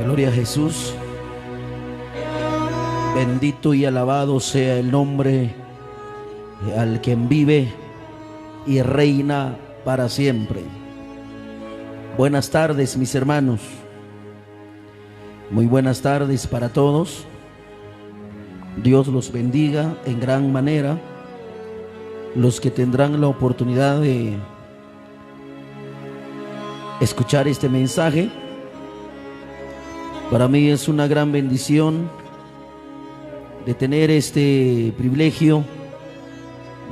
Gloria a Jesús. Bendito y alabado sea el nombre al quien vive y reina para siempre. Buenas tardes, mis hermanos. Muy buenas tardes para todos. Dios los bendiga en gran manera. Los que tendrán la oportunidad de escuchar este mensaje, para mí es una gran bendición de tener este privilegio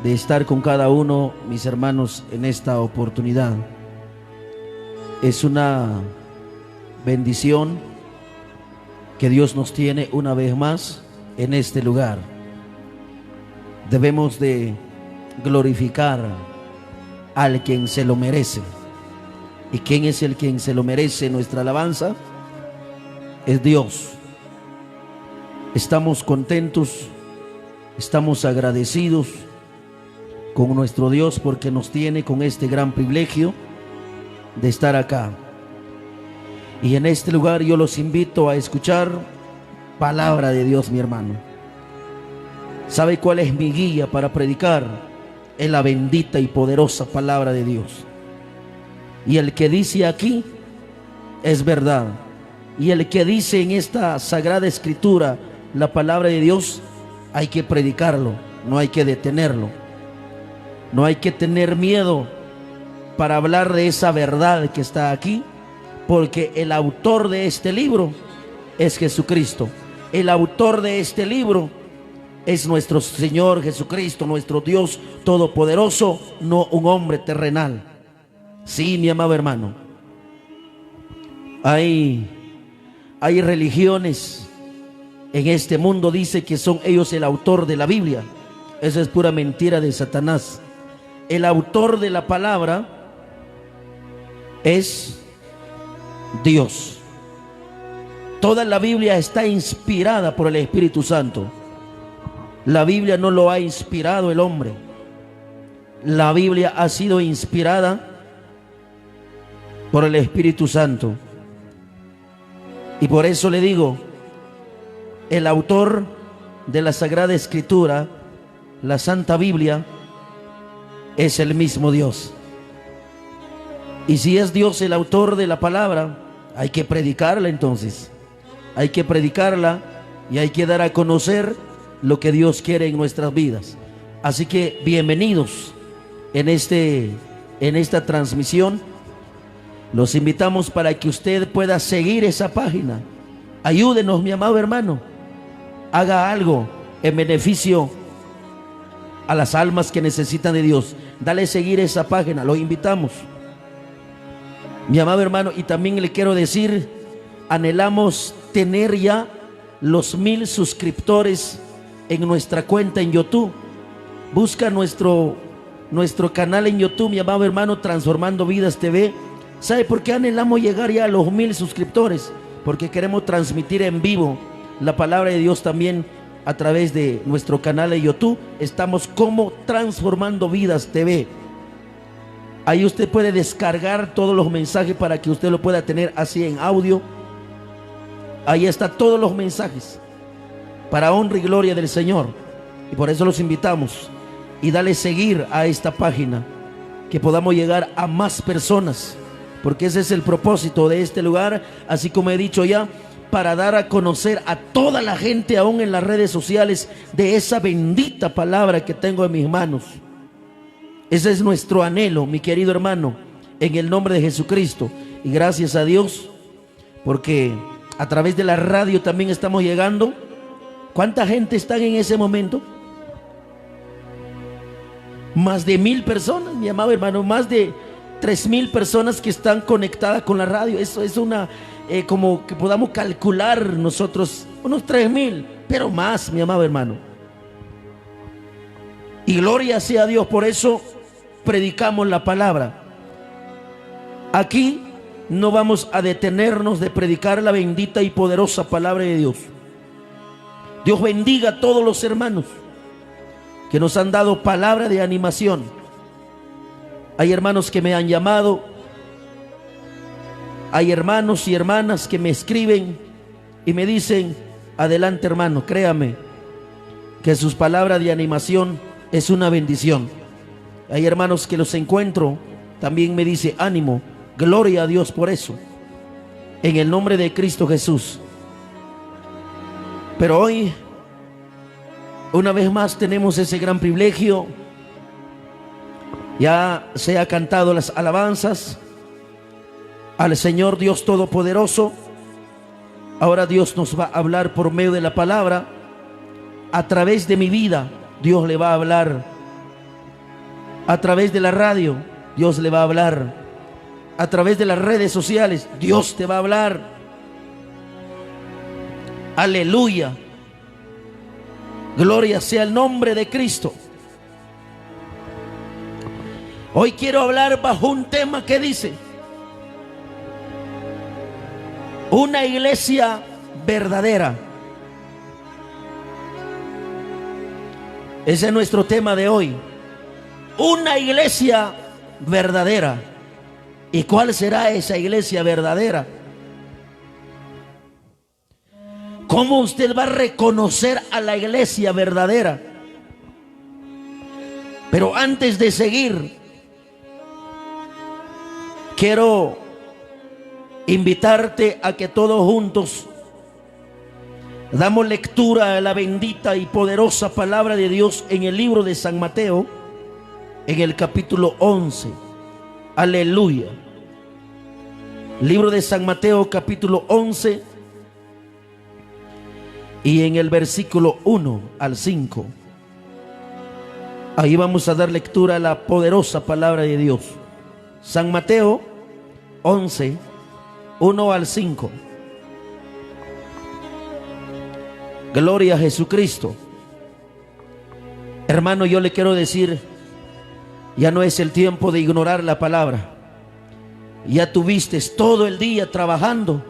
de estar con cada uno, mis hermanos, en esta oportunidad. Es una bendición que Dios nos tiene una vez más en este lugar. Debemos de glorificar al quien se lo merece. ¿Y quién es el quien se lo merece nuestra alabanza? Es Dios. Estamos contentos, estamos agradecidos con nuestro Dios porque nos tiene con este gran privilegio de estar acá. Y en este lugar yo los invito a escuchar palabra de Dios, mi hermano. ¿Sabe cuál es mi guía para predicar? Es la bendita y poderosa palabra de Dios. Y el que dice aquí es verdad. Y el que dice en esta sagrada escritura la palabra de Dios, hay que predicarlo, no hay que detenerlo. No hay que tener miedo para hablar de esa verdad que está aquí, porque el autor de este libro es Jesucristo. El autor de este libro es nuestro Señor Jesucristo, nuestro Dios todopoderoso, no un hombre terrenal. Sí, mi amado hermano, hay religiones en este mundo, dice que son ellos el autor de la Biblia. Eso es pura mentira de Satanás. El autor de la palabra es Dios. Toda la Biblia está inspirada por el Espíritu Santo. La Biblia no lo ha inspirado el hombre. La Biblia ha sido inspirada por el Espíritu Santo. Y por eso le digo, el autor de la Sagrada Escritura, la Santa Biblia, es el mismo Dios. Y si es Dios el autor de la palabra, hay que predicarla entonces. Hay que predicarla y hay que dar a conocer lo que Dios quiere en nuestras vidas. Así que bienvenidos en esta transmisión. Los invitamos para que usted pueda seguir esa página. Ayúdenos, mi amado hermano. Haga algo en beneficio a las almas que necesitan de Dios. Dale seguir esa página, los invitamos, mi amado hermano. Y también le quiero decir, anhelamos tener ya los 1000 suscriptores en nuestra cuenta en YouTube. Busca nuestro canal en YouTube, mi amado hermano, Transformando Vidas TV. ¿Sabe por qué anhelamos llegar ya a los 1000 suscriptores? Porque queremos transmitir en vivo la palabra de Dios también a través de nuestro canal de YouTube. Estamos como Transformando Vidas TV. Ahí usted puede descargar todos los mensajes para que usted lo pueda tener así en audio. Ahí está todos los mensajes para honra y gloria del Señor. Y por eso los invitamos. Y dale seguir a esta página, que podamos llegar a más personas, porque ese es el propósito de este lugar, así como he dicho ya, para dar a conocer a toda la gente, aún en las redes sociales, de esa bendita palabra que tengo en mis manos. Ese es nuestro anhelo, mi querido hermano, en el nombre de Jesucristo. Y gracias a Dios, porque a través de la radio también estamos llegando. ¿Cuánta gente está en ese momento? Más de 1000 personas, mi amado hermano, más de 3000 personas que están conectadas con la radio. Eso es una, como que podamos calcular nosotros, unos 3000, pero más, mi amado hermano. Y gloria sea a Dios, por eso predicamos la palabra. Aquí no vamos a detenernos de predicar la bendita y poderosa palabra de Dios. Dios bendiga a todos los hermanos que nos han dado palabra de animación. Hay hermanos que me han llamado Hay hermanos y hermanas que me escriben y me dicen: adelante, hermano, créame que sus palabras de animación es una bendición. Hay hermanos que los encuentro, también me dice: ánimo, gloria a Dios por eso, en el nombre de Cristo Jesús. Pero hoy, una vez más, tenemos ese gran privilegio. Ya se ha cantado las alabanzas al Señor Dios Todopoderoso. Ahora Dios nos va a hablar por medio de la palabra. A través de mi vida, Dios le va a hablar. A través de la radio, Dios le va a hablar. A través de las redes sociales, Dios te va a hablar. Aleluya. Gloria sea el nombre de Cristo. Hoy quiero hablar bajo un tema que dice: una iglesia verdadera. Ese es nuestro tema de hoy. Una iglesia verdadera. ¿Y cuál será esa iglesia verdadera? ¿Cómo usted va a reconocer a la iglesia verdadera? Pero antes de seguir, quiero invitarte a que todos juntos damos lectura a la bendita y poderosa palabra de Dios en el libro de San Mateo, en el capítulo 11. Aleluya. Libro de San Mateo, capítulo 11, y en el versículo 1 al 5. Ahí vamos a dar lectura a la poderosa palabra de Dios. San Mateo 11, 1 al 5. Gloria a Jesucristo. Hermano, yo le quiero decir, ya no es el tiempo de ignorar la palabra. Ya tuviste todo el día trabajando.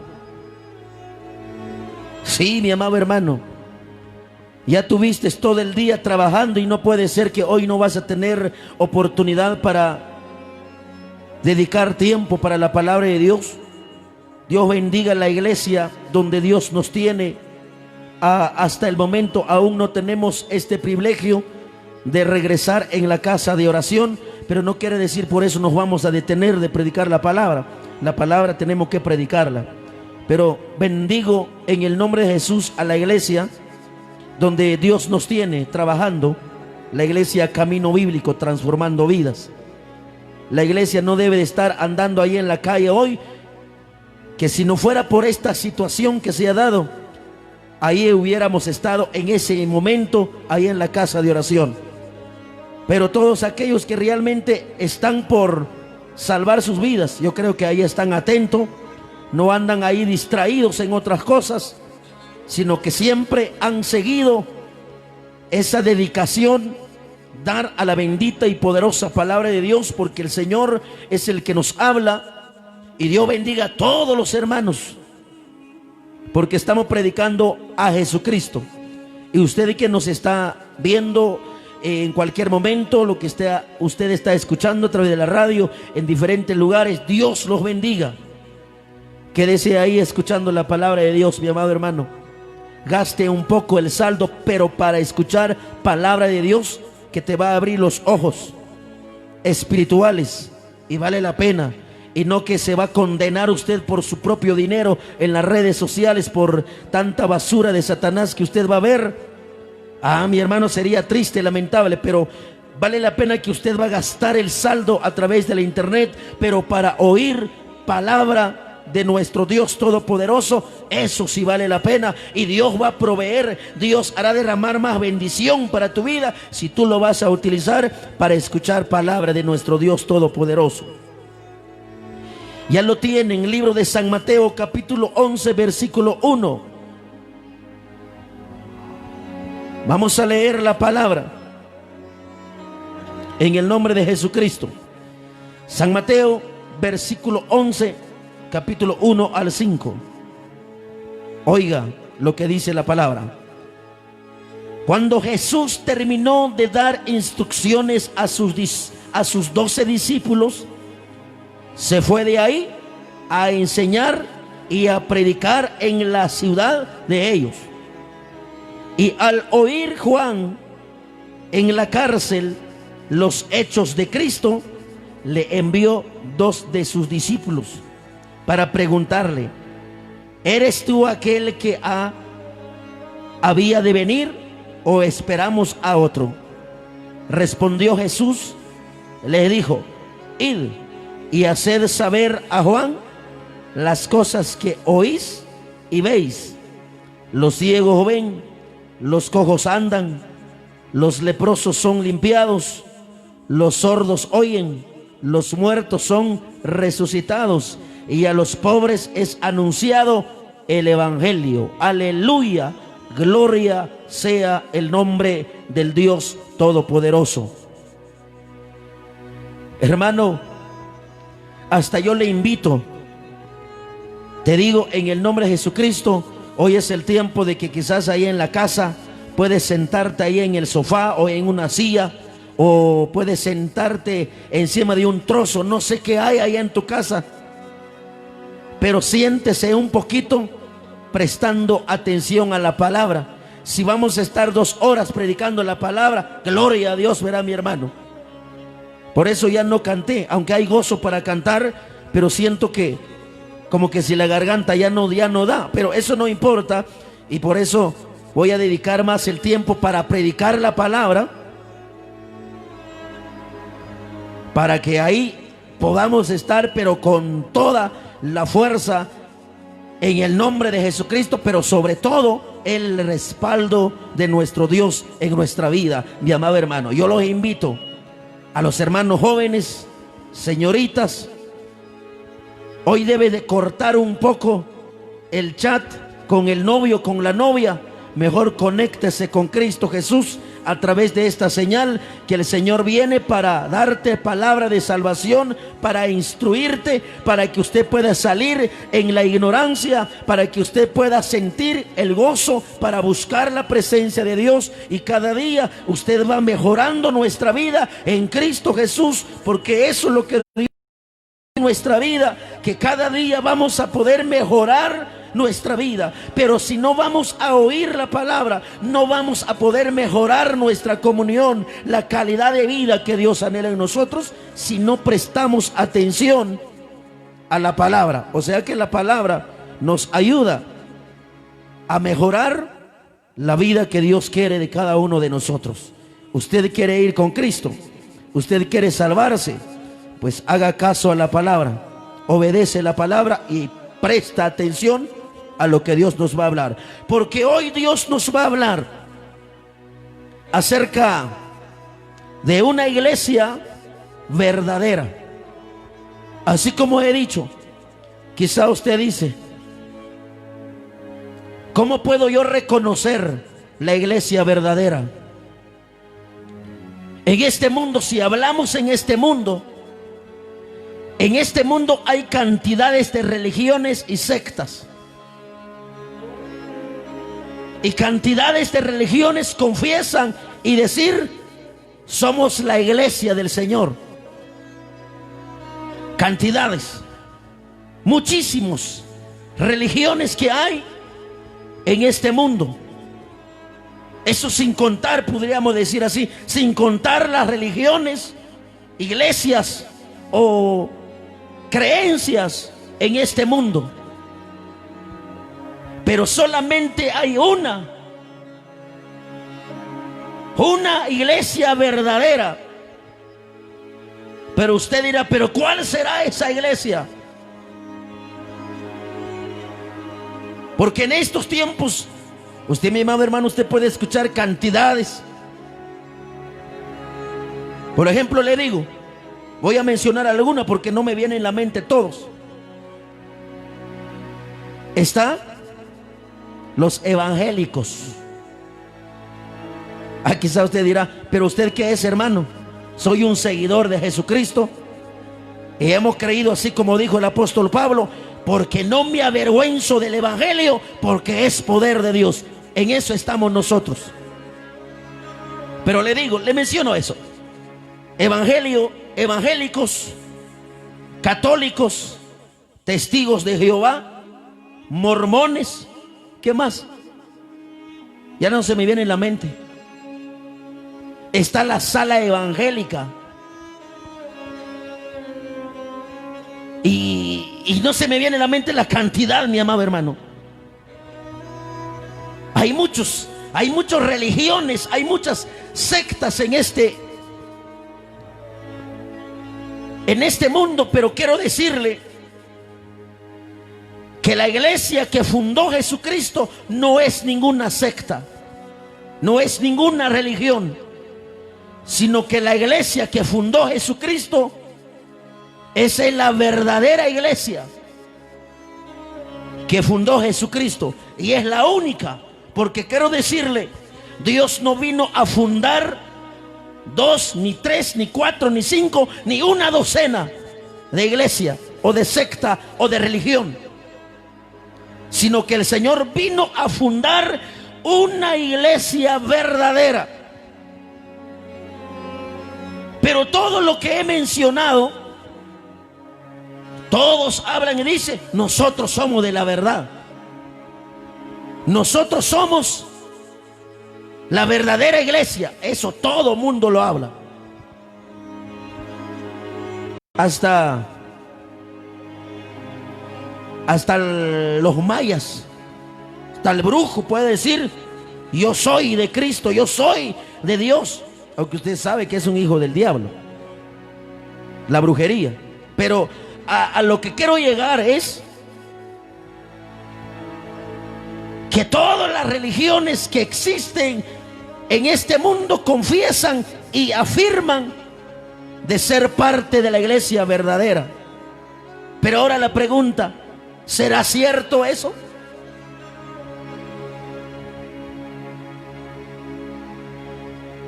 Sí, mi amado hermano, ya tuviste todo el día trabajando y no puede ser que hoy no vas a tener oportunidad para dedicar tiempo para la palabra de Dios. Dios bendiga la iglesia donde Dios nos tiene. Hasta el momento aún no tenemos este privilegio de regresar en la casa de oración, pero no quiere decir por eso nos vamos a detener de predicar la palabra. La palabra tenemos que predicarla. Pero bendigo en el nombre de Jesús a la iglesia donde Dios nos tiene trabajando, la iglesia Camino Bíblico, transformando vidas. La iglesia no debe de estar andando ahí en la calle hoy, que si no fuera por esta situación que se ha dado, ahí hubiéramos estado en ese momento, ahí en la casa de oración. Pero todos aquellos que realmente están por salvar sus vidas, yo creo que ahí están atentos, no andan ahí distraídos en otras cosas, sino que siempre han seguido esa dedicación, dar a la bendita y poderosa palabra de Dios, porque el Señor es el que nos habla. Y Dios bendiga a todos los hermanos, porque estamos predicando a Jesucristo. Y usted que nos está viendo en cualquier momento, lo que usted está escuchando a través de la radio, en diferentes lugares, Dios los bendiga. Quédese ahí escuchando la palabra de Dios, mi amado hermano. Gaste un poco el saldo, pero para escuchar palabra de Dios que te va a abrir los ojos espirituales, y vale la pena. Y no que se va a condenar usted por su propio dinero en las redes sociales por tanta basura de Satanás que usted va a ver. Mi hermano, sería triste, lamentable, pero vale la pena que usted va a gastar el saldo a través de la internet, pero para oír palabra de nuestro Dios Todopoderoso, eso sí vale la pena. Y Dios va a proveer, Dios hará derramar más bendición para tu vida si tú lo vas a utilizar para escuchar palabra de nuestro Dios Todopoderoso. Ya lo tienen, libro de San Mateo, capítulo 11, versículo 1. Vamos a leer la palabra en el nombre de Jesucristo. San Mateo, versículo 11, capítulo 1 al 5. Oiga lo que dice la palabra. Cuando Jesús terminó de dar instrucciones a sus 12 discípulos, se fue de ahí a enseñar y a predicar en la ciudad de ellos. Y al oír Juan en la cárcel los hechos de Cristo, le envió 2 de sus discípulos para preguntarle: ¿eres tú aquel que había de venir o esperamos a otro? Respondió Jesús, le dijo: id y haced saber a Juan las cosas que oís y veis. Los ciegos ven, los cojos andan, los leprosos son limpiados, los sordos oyen, los muertos son resucitados, y a los pobres es anunciado el evangelio. Aleluya, gloria sea el nombre del Dios Todopoderoso. Hermano, hasta yo le invito, te digo en el nombre de Jesucristo, hoy es el tiempo de que quizás ahí en la casa puedes sentarte ahí en el sofá o en una silla, o puedes sentarte encima de un trozo, no sé qué hay ahí en tu casa, pero siéntese un poquito prestando atención a la palabra. Si vamos a estar 2 horas predicando la palabra, gloria a Dios, verá mi hermano. Por eso ya no canté, aunque hay gozo para cantar, pero siento que como que si la garganta ya no da, pero eso no importa, y por eso voy a dedicar más el tiempo para predicar la palabra, para que ahí podamos estar, pero con toda la fuerza en el nombre de Jesucristo, pero sobre todo el respaldo de nuestro Dios en nuestra vida, mi amado hermano. Yo los invito a los hermanos jóvenes, señoritas, hoy debe de cortar un poco el chat con el novio, con la novia. Mejor conéctese con Cristo Jesús a través de esta señal, que el Señor viene para darte palabra de salvación, para instruirte, para que usted pueda salir en la ignorancia, para que usted pueda sentir el gozo, para buscar la presencia de Dios, y cada día usted va mejorando nuestra vida en Cristo Jesús, porque eso es lo que Dios en nuestra vida, que cada día vamos a poder mejorar nuestra vida. Pero si no vamos a oír la palabra, no vamos a poder mejorar nuestra comunión, la calidad de vida que Dios anhela en nosotros, si no prestamos atención a la palabra. O sea que la palabra nos ayuda a mejorar la vida que Dios quiere de cada uno de nosotros. Usted quiere ir con Cristo, usted quiere salvarse, pues haga caso a la palabra, obedece la palabra y presta atención a lo que Dios nos va a hablar. Porque hoy Dios nos va a hablar acerca de una iglesia verdadera. Así como he dicho, quizá usted dice: ¿cómo puedo yo reconocer la iglesia verdadera? En este mundo, si hablamos en este mundo hay cantidades de religiones y sectas. Y cantidades de religiones confiesan y decir: somos la iglesia del Señor. Cantidades, muchísimos religiones que hay en este mundo. Eso sin contar, podríamos decir así, sin contar las religiones, iglesias o creencias en este mundo. Pero solamente hay una iglesia verdadera. Pero usted dirá: ¿pero cuál será esa iglesia? Porque en estos tiempos, usted, mi amado hermano, usted puede escuchar cantidades. Por ejemplo, le digo, voy a mencionar alguna porque no me vienen en la mente todos. Está los evangélicos. Quizá usted dirá: ¿pero usted qué es, hermano? Soy un seguidor de Jesucristo y hemos creído, así como dijo el apóstol Pablo, porque no me avergüenzo del evangelio, porque es poder de Dios. En eso estamos nosotros. Pero le digo, le menciono eso: evangélicos, católicos, testigos de Jehová, mormones, ¿qué más? Ya no se me viene en la mente. Está la sala evangélica. Y no se me viene en la mente la cantidad, mi amado hermano. Hay muchas religiones, hay muchas sectas en este mundo, pero quiero decirle que la iglesia que fundó Jesucristo no es ninguna secta, no es ninguna religión, sino que la iglesia que fundó Jesucristo, esa es la verdadera iglesia que fundó Jesucristo, y es la única, porque quiero decirle, Dios no vino a fundar 2, ni 3, ni 4, ni 5, ni una docena de iglesia, o de secta, o de religión, sino que el Señor vino a fundar una iglesia verdadera. Pero todo lo que he mencionado, todos hablan y dicen, nosotros somos de la verdad, nosotros somos la verdadera iglesia. Eso todo mundo lo habla. Hasta los mayas, hasta el brujo puede decir, yo soy de Cristo, yo soy de Dios, aunque usted sabe que es un hijo del diablo, la brujería. Pero a lo que quiero llegar es que todas las religiones que existen en este mundo confiesan y afirman de ser parte de la iglesia verdadera. Pero ahora la pregunta, ¿será cierto eso?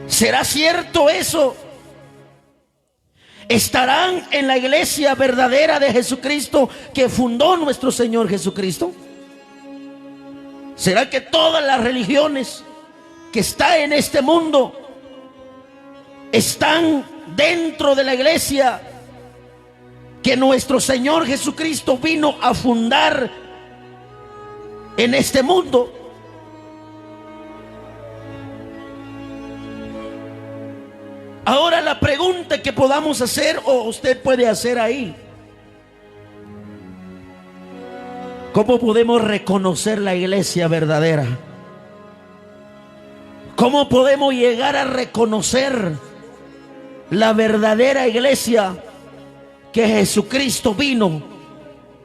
¿Será cierto eso? ¿Estarán en la iglesia verdadera de Jesucristo que fundó nuestro Señor Jesucristo? ¿Será que todas las religiones que están en este mundo están dentro de la iglesia que nuestro Señor Jesucristo vino a fundar en este mundo? Ahora la pregunta que podamos hacer, o usted puede hacer ahí, ¿cómo podemos reconocer la iglesia verdadera? ¿Cómo podemos llegar a reconocer la verdadera iglesia que Jesucristo vino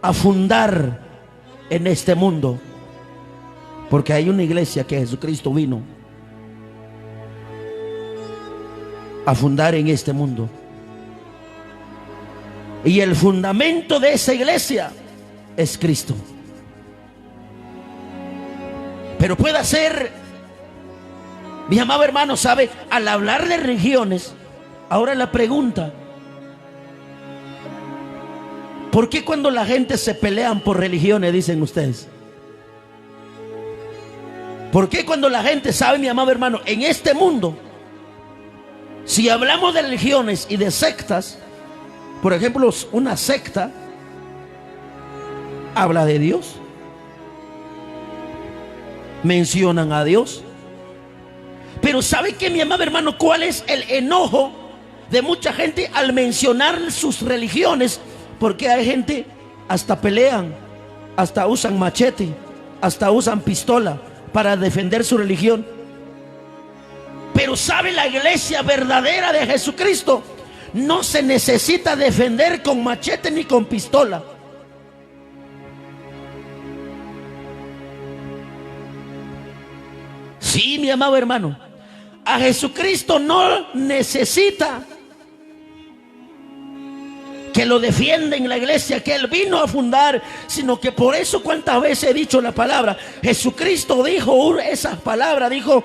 a fundar en este mundo? Porque hay una iglesia que Jesucristo vino a fundar en este mundo, y el fundamento de esa iglesia es Cristo. Pero puede ser, mi amado hermano, sabe, al hablar de religiones, ahora la pregunta, ¿por qué cuando la gente se pelean por religiones, dicen ustedes? ¿Por qué cuando la gente sabe, mi amado hermano, en este mundo, si hablamos de religiones y de sectas, por ejemplo, una secta habla de Dios, mencionan a Dios, pero ¿sabe qué, mi amado hermano? ¿Cuál es el enojo de mucha gente al mencionar sus religiones? Porque hay gente, hasta pelean, hasta usan machete, hasta usan pistola para defender su religión. Pero ¿sabe? La iglesia verdadera de Jesucristo no se necesita defender con machete ni con pistola. Sí, mi amado hermano, a Jesucristo no necesita que lo defienden la iglesia que Él vino a fundar, sino que por eso, cuántas veces he dicho la palabra, Jesucristo dijo esas palabras, dijo: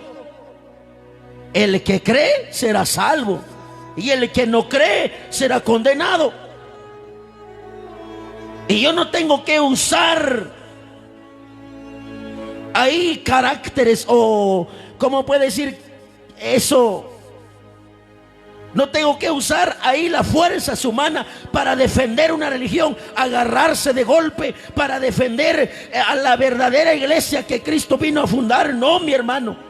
el que cree será salvo, y el que no cree será condenado. Y yo no tengo que usar ahí caracteres, o ¿cómo puede decir eso? No tengo que usar ahí las fuerzas humanas para defender una religión, agarrarse de golpe para defender a la verdadera iglesia que Cristo vino a fundar. No, mi hermano.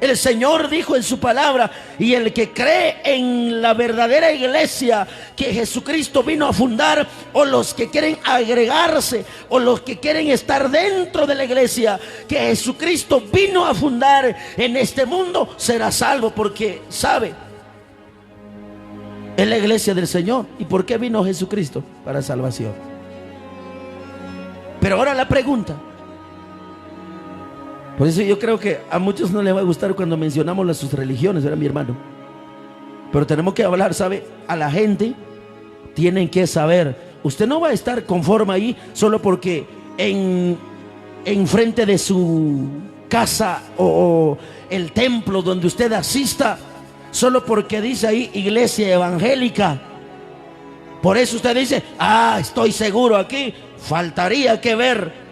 El Señor dijo en su palabra: y el que cree en la verdadera iglesia que Jesucristo vino a fundar, o los que quieren agregarse, o los que quieren estar dentro de la iglesia que Jesucristo vino a fundar en este mundo, será salvo. Porque sabe, es la iglesia del Señor. ¿Y por qué vino Jesucristo? Para salvación. Pero ahora la pregunta. Por eso yo creo que a muchos no les va a gustar cuando mencionamos sus religiones, ¿verdad, mi hermano? Pero tenemos que hablar, ¿sabe? A la gente tienen que saber. Usted no va a estar conforme ahí solo porque en frente de su casa o el templo donde usted asista, solo porque dice ahí iglesia evangélica. Por eso usted dice: ah, estoy seguro aquí. Faltaría que ver.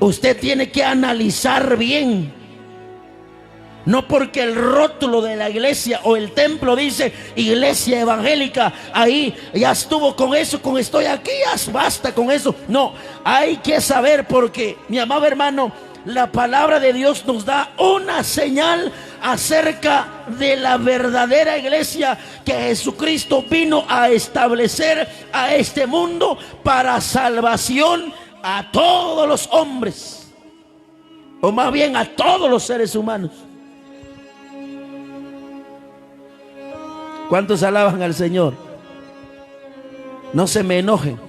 Usted tiene que analizar bien. No porque el rótulo de la iglesia o el templo dice iglesia evangélica, ahí ya estuvo con eso, con estoy aquí, ya basta con eso. No, hay que saber, porque, mi amado hermano, la palabra de Dios nos da una señal acerca de la verdadera iglesia que Jesucristo vino a establecer a este mundo para salvación a todos los hombres, o más bien a todos los seres humanos. ¿Cuántos alaban al Señor? No se me enojen.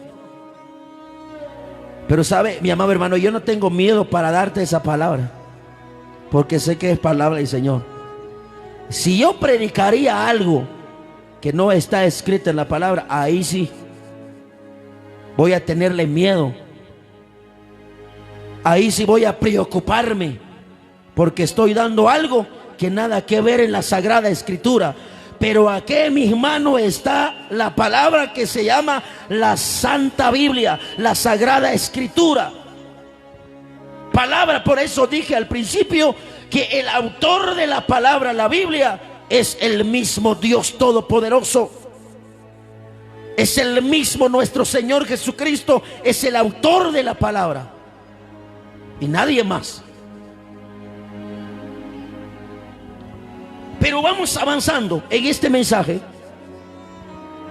Pero sabe, mi amado hermano, yo no tengo miedo para darte esa palabra, porque sé que es palabra del Señor. Si yo predicaría algo que no está escrito en la palabra, ahí sí voy a tenerle miedo. Ahí sí voy a preocuparme, porque estoy dando algo que nada que ver en la Sagrada Escritura. Pero aquí en mis manos está la palabra que se llama la Santa Biblia, la Sagrada Escritura. Palabra, por eso dije al principio que el autor de la palabra, la Biblia, es el mismo Dios Todopoderoso. Es el mismo nuestro Señor Jesucristo, es el autor de la palabra. Y nadie más. Pero vamos avanzando en este mensaje.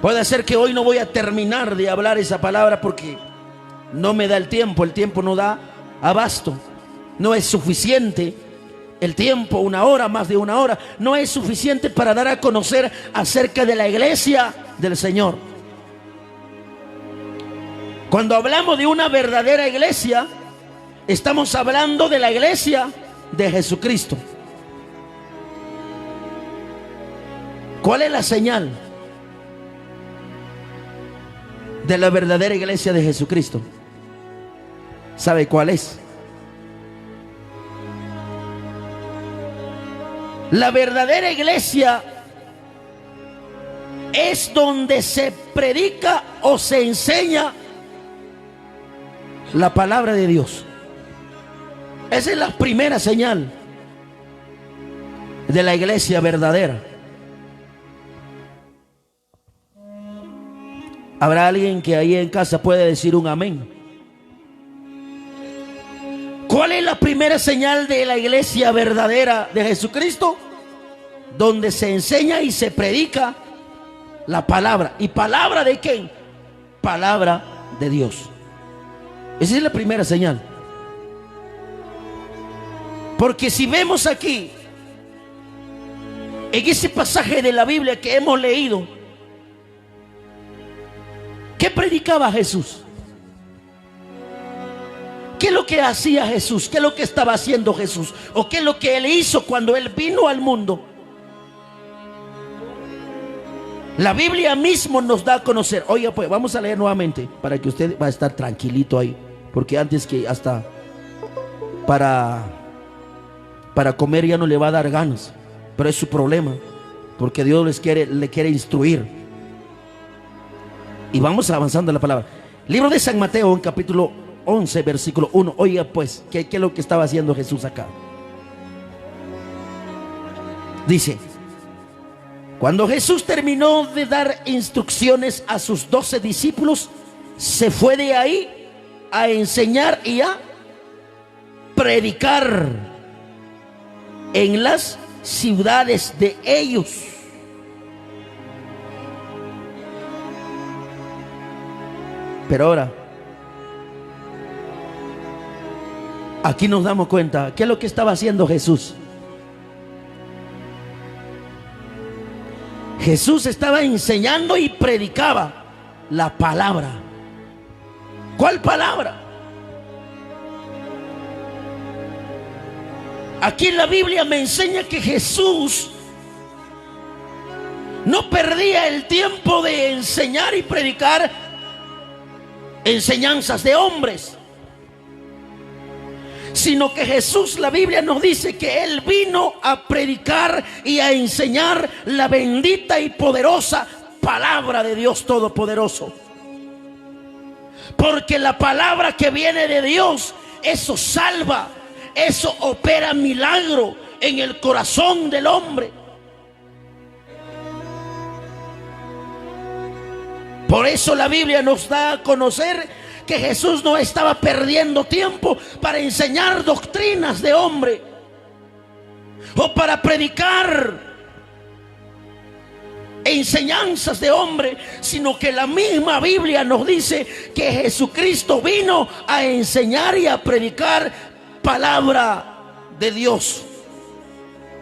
Puede ser que hoy no voy a terminar de hablar esa palabra porque no me da el tiempo no da abasto. No es suficiente el tiempo, una hora, más de una hora. No es suficiente para dar a conocer acerca de la iglesia del Señor. Cuando hablamos de una verdadera iglesia, estamos hablando de la iglesia de Jesucristo. ¿Cuál es la señal de la verdadera iglesia de Jesucristo? ¿Sabe cuál es? La verdadera iglesia es donde se predica o se enseña la palabra de Dios. Esa es la primera señal de la iglesia verdadera. ¿Habrá alguien que ahí en casa puede decir un amén? ¿Cuál es la primera señal de la iglesia verdadera de Jesucristo? Donde se enseña y se predica la palabra. ¿Y palabra de quién? Palabra de Dios. Esa es la primera señal. Porque si vemos aquí, en ese pasaje de la Biblia que hemos leído, ¿qué predicaba Jesús? ¿Qué es lo que hacía Jesús? ¿Qué es lo que estaba haciendo Jesús? ¿O qué es lo que Él hizo cuando Él vino al mundo? La Biblia mismo nos da a conocer. Oiga, pues vamos a leer nuevamente para que usted va a estar tranquilito ahí. Porque antes que hasta para comer ya no le va a dar ganas. Pero es su problema, porque Dios le quiere instruir. Y vamos avanzando en la palabra. Libro de San Mateo, en capítulo 11, versículo 1. Oiga pues, ¿qué es lo que estaba haciendo Jesús acá? Dice: Cuando Jesús terminó de dar instrucciones a sus 12 discípulos, se fue de ahí a enseñar y a predicar en las ciudades de ellos. Pero ahora, aquí nos damos cuenta, ¿qué es lo que estaba haciendo Jesús? Jesús estaba enseñando y predicaba la palabra. ¿Cuál palabra? Aquí en la Biblia me enseña que Jesús no perdía el tiempo de enseñar y predicar enseñanzas de hombres, sino que Jesús, la Biblia nos dice que Él vino a predicar y a enseñar la bendita y poderosa palabra de Dios Todopoderoso. Porque la palabra que viene de Dios, eso salva, eso opera milagro en el corazón del hombre. Por eso la Biblia nos da a conocer que Jesús no estaba perdiendo tiempo para enseñar doctrinas de hombre o para predicar enseñanzas de hombre, sino que la misma Biblia nos dice que Jesucristo vino a enseñar y a predicar palabra de Dios.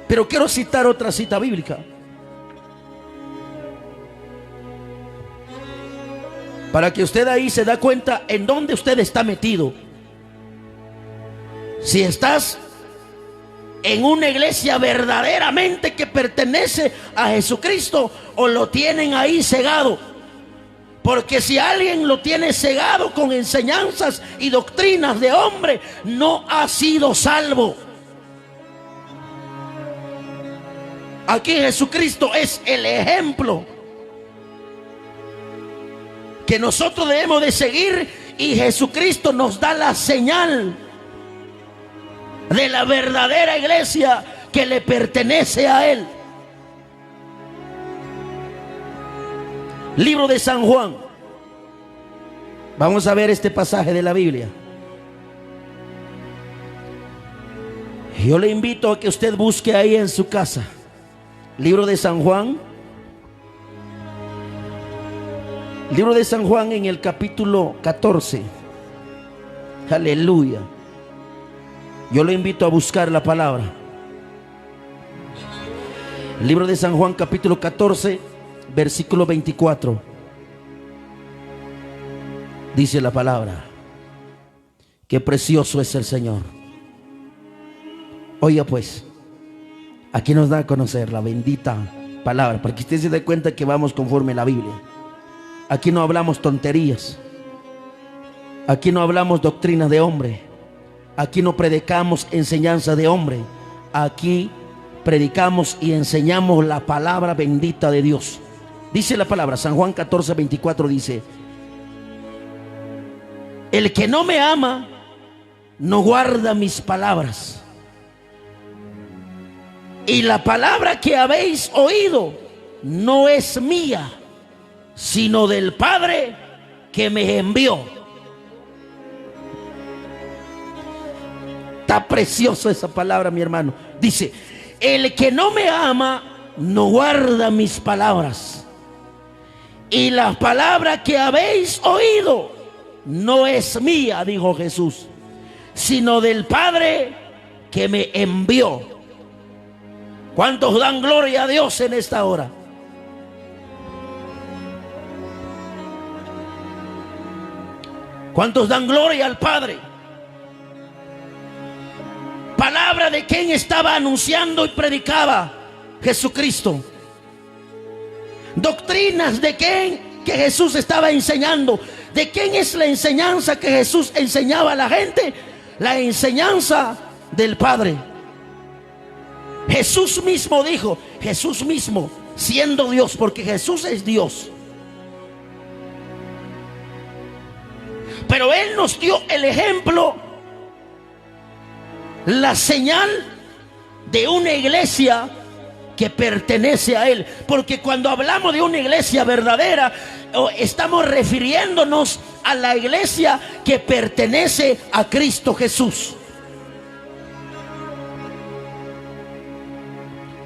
Pero quiero citar otra cita bíblica para que usted ahí se da cuenta en dónde usted está metido. Si estás en una iglesia verdaderamente que pertenece a Jesucristo, o lo tienen ahí cegado. Porque si alguien lo tiene cegado con enseñanzas y doctrinas de hombre, no ha sido salvo. Aquí Jesucristo es el ejemplo que nosotros debemos de seguir, y Jesucristo nos da la señal de la verdadera iglesia que le pertenece a Él. Libro de San Juan. Vamos a ver este pasaje de la Biblia. Yo le invito a que usted busque ahí en su casa. Libro de San Juan. Libro de San Juan en el capítulo 14. Aleluya. Yo le invito a buscar la palabra. Libro de San Juan capítulo 14, versículo 24. Dice la palabra: qué precioso es el Señor. Oiga pues, aquí nos da a conocer la bendita palabra, para que usted se dé cuenta que vamos conforme a la Biblia. Aquí no hablamos tonterías. Aquí no hablamos doctrinas de hombre. Aquí no predicamos enseñanza de hombre. Aquí predicamos y enseñamos la palabra bendita de Dios. Dice la palabra, San Juan 14, 24 dice: el que no me ama no guarda mis palabras, y la palabra que habéis oído no es mía, sino del Padre que me envió. Está precioso esa palabra, mi hermano. Dice: el que no me ama no guarda mis palabras, y la palabra que habéis oído no es mía, dijo Jesús, sino del Padre que me envió. ¿Cuántos dan gloria a Dios en esta hora? ¿Cuántos dan gloria al Padre? Palabra de quien estaba anunciando y predicaba Jesucristo. Doctrinas de quién que Jesús estaba enseñando. ¿De quién es la enseñanza que Jesús enseñaba a la gente? La enseñanza del Padre. Jesús mismo dijo, Jesús mismo siendo Dios, porque Jesús es Dios, pero Él nos dio el ejemplo, la señal de una iglesia que pertenece a Él. Porque cuando hablamos de una iglesia verdadera, estamos refiriéndonos a la iglesia que pertenece a Cristo Jesús.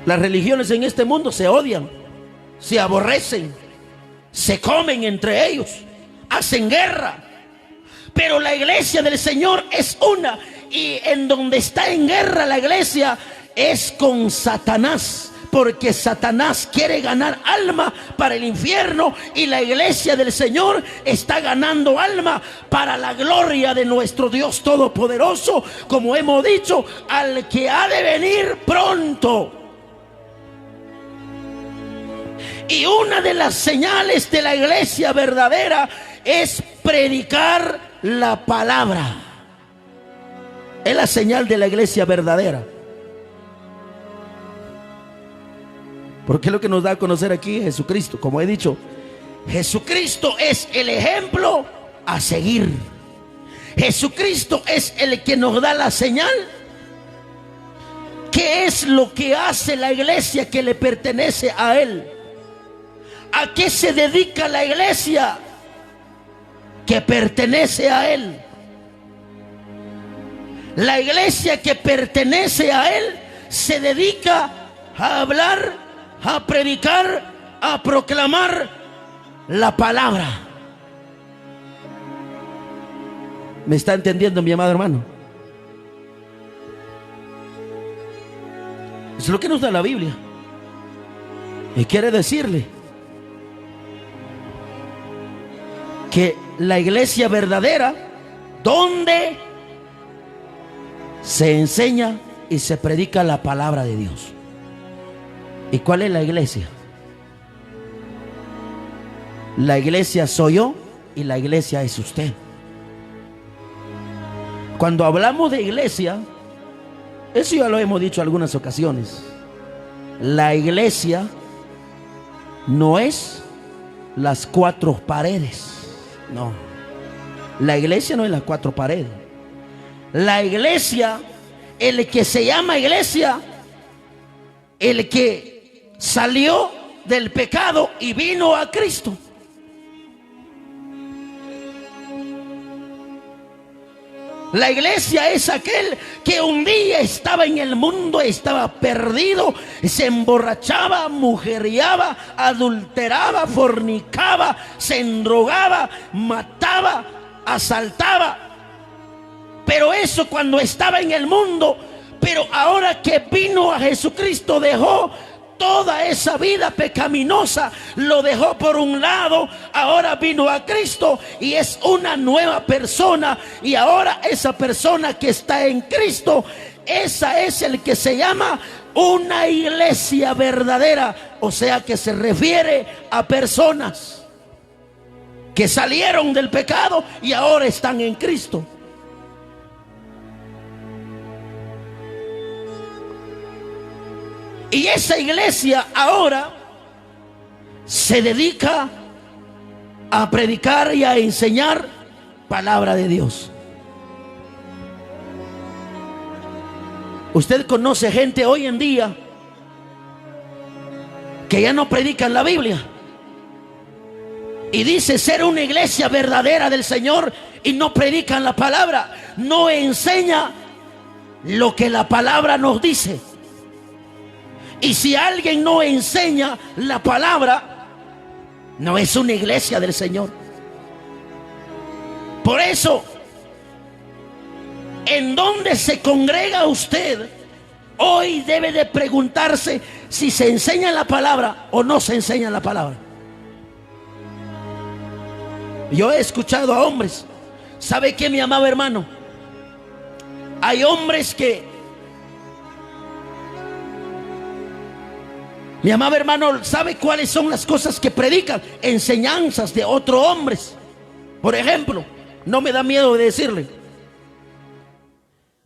Las religiones en este mundo se odian, se aborrecen, se comen entre ellos, hacen guerra. Pero la iglesia del Señor es una, y en donde está en guerra la iglesia es con Satanás, porque Satanás quiere ganar alma para el infierno, y la iglesia del Señor está ganando alma para la gloria de nuestro Dios Todopoderoso, como hemos dicho, al que ha de venir pronto. Y una de las señales de la iglesia verdadera es predicar la palabra. Es la señal de la iglesia verdadera. Porque es lo que nos da a conocer aquí Jesucristo. Como he dicho, Jesucristo es el ejemplo a seguir. Jesucristo es el que nos da la señal. ¿Qué es lo que hace la iglesia que le pertenece a Él? ¿A qué se dedica la iglesia que pertenece a Él? La iglesia que pertenece a Él se dedica a hablar, a predicar, a proclamar la palabra. ¿Me está entendiendo, mi amado hermano? Es lo que nos da la Biblia. Y quiere decirle que la iglesia verdadera, donde se enseña y se predica la palabra de Dios. ¿Y cuál es la iglesia? La iglesia soy yo y la iglesia es usted. Cuando hablamos de iglesia, eso ya lo hemos dicho en algunas ocasiones, la iglesia no es las cuatro paredes. No, la iglesia no es las cuatro paredes. La iglesia, el que se llama iglesia, el que salió del pecado y vino a Cristo. La iglesia es aquel que un día estaba en el mundo, estaba perdido, se emborrachaba, mujeriaba, adulteraba, fornicaba, se endrogaba, mataba, asaltaba. Pero eso cuando estaba en el mundo. Pero ahora que vino a Jesucristo, dejó toda esa vida pecaminosa, lo dejó por un lado. Ahora vino a Cristo y es una nueva persona. Y ahora esa persona que está en Cristo, esa es el que se llama una iglesia verdadera. O sea que se refiere a personas que salieron del pecado y ahora están en Cristo. Y esa iglesia ahora se dedica a predicar y a enseñar palabra de Dios. Usted conoce gente hoy en día que ya no predican la Biblia y dice ser una iglesia verdadera del Señor y no predican la palabra, no enseña lo que la palabra nos dice. Y si alguien no enseña la palabra, no es una iglesia del Señor. Por eso, en donde se congrega usted, hoy debe de preguntarse si se enseña la palabra o no se enseña la palabra. Yo he escuchado a hombres. ¿Sabe qué, mi amado hermano? Hay hombres que... Mi amado hermano, ¿sabe cuáles son las cosas que predican? Enseñanzas de otros hombres. Por ejemplo, no me da miedo de decirle.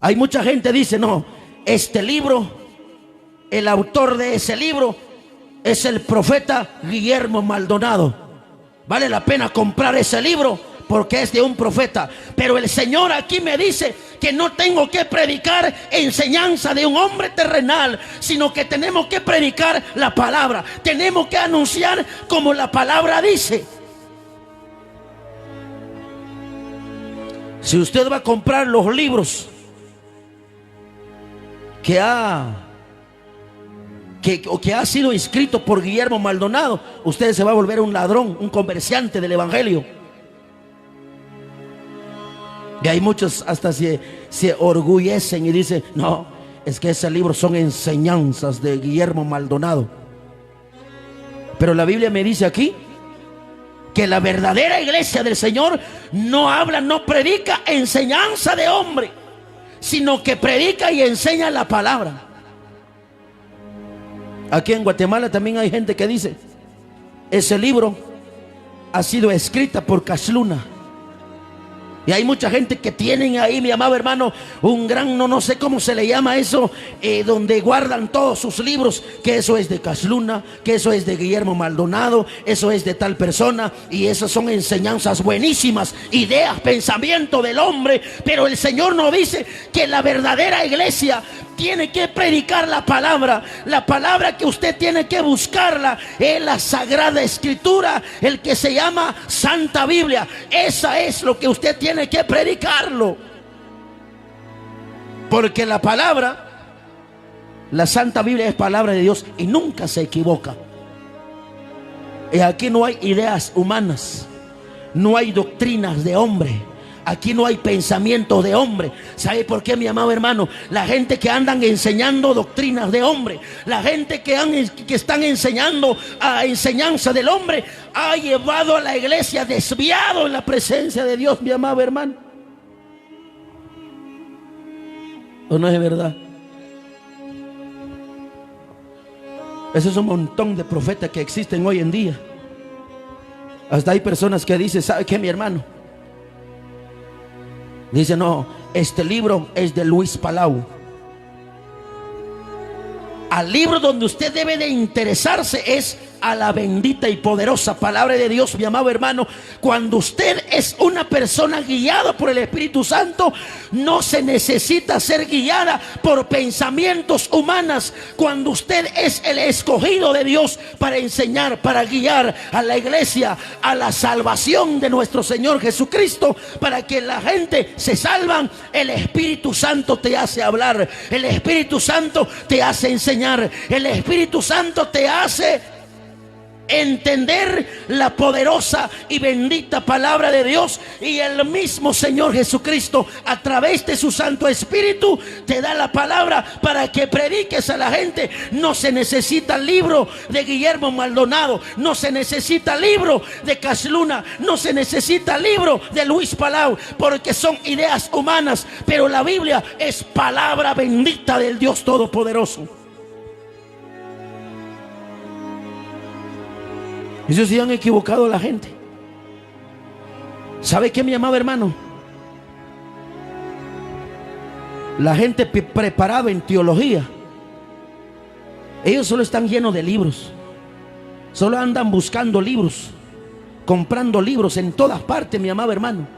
Hay mucha gente que dice, no, este libro, el autor de ese libro es el profeta Guillermo Maldonado. Vale la pena comprar ese libro porque es de un profeta. Pero el Señor aquí me dice que no tengo que predicar enseñanza de un hombre terrenal, sino que tenemos que predicar la palabra. Tenemos que anunciar como la palabra dice. Si usted va a comprar los libros que ha sido escrito por Guillermo Maldonado, usted se va a volver un ladrón, un comerciante del evangelio. Y hay muchos hasta se orgullecen y dicen: no, es que ese libro son enseñanzas de Guillermo Maldonado. Pero la Biblia me dice aquí que la verdadera iglesia del Señor no habla, no predica enseñanza de hombre, sino que predica y enseña la palabra. Aquí en Guatemala también hay gente que dice: ese libro ha sido escrita por Casluna. Y hay mucha gente que tienen ahí, mi amado hermano, un gran, no sé cómo se le llama eso, donde guardan todos sus libros, que eso es de Casluna, que eso es de Guillermo Maldonado, eso es de tal persona, y esas son enseñanzas buenísimas, ideas, pensamiento del hombre. Pero el Señor nos dice que la verdadera iglesia tiene que predicar la palabra que usted tiene que buscarla en la Sagrada Escritura, el que se llama Santa Biblia. Esa es lo que usted tiene que predicarlo, porque la palabra, la Santa Biblia es palabra de Dios y nunca se equivoca. Y aquí no hay ideas humanas, no hay doctrinas de hombre. Aquí no hay pensamiento de hombre. ¿Sabe por qué, mi amado hermano? La gente que andan enseñando doctrinas de hombre, la gente que están enseñando a enseñanza del hombre, ha llevado a la iglesia desviado en la presencia de Dios, mi amado hermano. ¿O no es verdad? Ese es un montón de profetas que existen hoy en día. Hasta hay personas que dicen: ¿sabe qué, mi hermano? Dice: no, este libro es de Luis Palau. Al libro donde usted debe de interesarse es a la bendita y poderosa palabra de Dios, mi amado hermano. Cuando usted es una persona guiada por el Espíritu Santo, no se necesita ser guiada por pensamientos humanos. Cuando usted es el escogido de Dios para enseñar, para guiar a la iglesia a la salvación de nuestro Señor Jesucristo, para que la gente se salvan, el Espíritu Santo te hace hablar, el Espíritu Santo te hace enseñar, el Espíritu Santo te hace entender la poderosa y bendita palabra de Dios. Y el mismo Señor Jesucristo, a través de su Santo Espíritu, te da la palabra para que prediques a la gente. No se necesita libro de Guillermo Maldonado, no se necesita libro de Casluna, no se necesita libro de Luis Palau, porque son ideas humanas. Pero la Biblia es palabra bendita del Dios Todopoderoso. Ellos sí han equivocado a la gente. ¿Sabe qué, mi amado hermano? La gente preparada en teología, ellos solo están llenos de libros. Solo andan buscando libros, comprando libros en todas partes, mi amado hermano.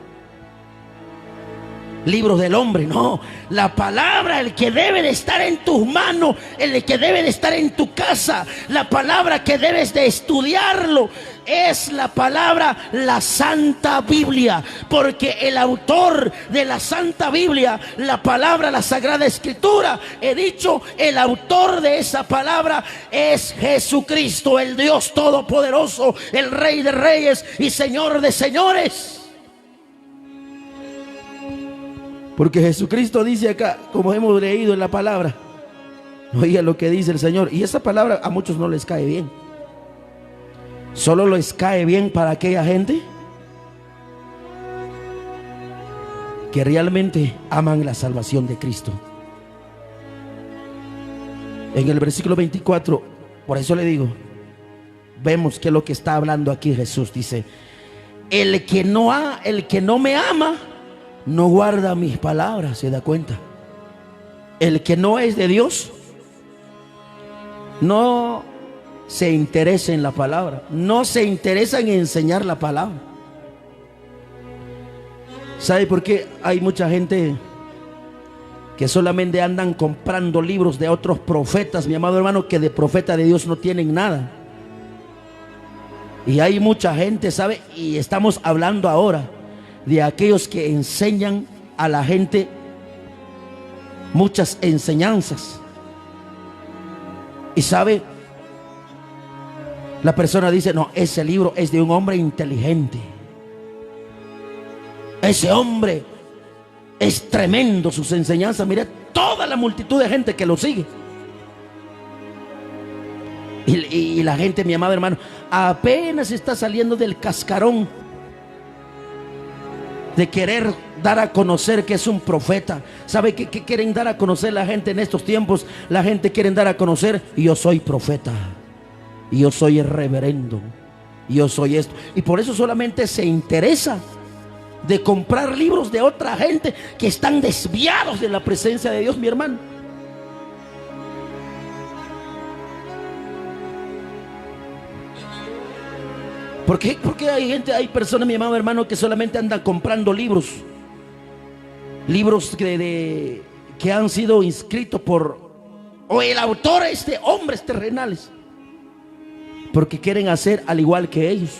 Libros del hombre, no. La palabra, el que debe de estar en tus manos, el que debe de estar en tu casa, la palabra que debes de estudiarlo, es la palabra, la Santa Biblia. Porque el autor de la Santa Biblia, la palabra, la Sagrada Escritura, he dicho, el autor de esa palabra es Jesucristo, el Dios Todopoderoso, el Rey de Reyes y Señor de Señores. Porque Jesucristo dice acá, como hemos leído en la palabra, oiga lo que dice el Señor. Y esa palabra a muchos no les cae bien. Solo les cae bien para aquella gente que realmente aman la salvación de Cristo. En el versículo 24, por eso le digo, vemos que lo que está hablando aquí Jesús dice: el que no me ama no guarda mis palabras. ¿Se da cuenta? El que no es de Dios no se interesa en la palabra, no se interesa en enseñar la palabra. ¿Sabe por qué hay mucha gente que solamente andan comprando libros de otros profetas, mi amado hermano, que de profeta de Dios no tienen nada. Y hay mucha gente, ¿sabe? Y estamos hablando ahora de aquellos que enseñan a la gente muchas enseñanzas. Y sabe, la persona dice: no, ese libro es de un hombre inteligente, ese hombre es tremendo, sus enseñanzas. Mire toda la multitud de gente que lo sigue. Y la gente, mi amado hermano, apenas está saliendo del cascarón de querer dar a conocer que es un profeta. ¿Sabe qué quieren dar a conocer la gente en estos tiempos? La gente quiere dar a conocer: yo soy profeta, y yo soy el reverendo, y yo soy esto. Y por eso solamente se interesa de comprar libros de otra gente que están desviados de la presencia de Dios, mi hermano. ¿Por qué? Porque hay gente, hay personas, mi amado hermano, que solamente andan comprando libros que han sido inscritos por, o el autor, hombres terrenales, porque quieren hacer al igual que ellos.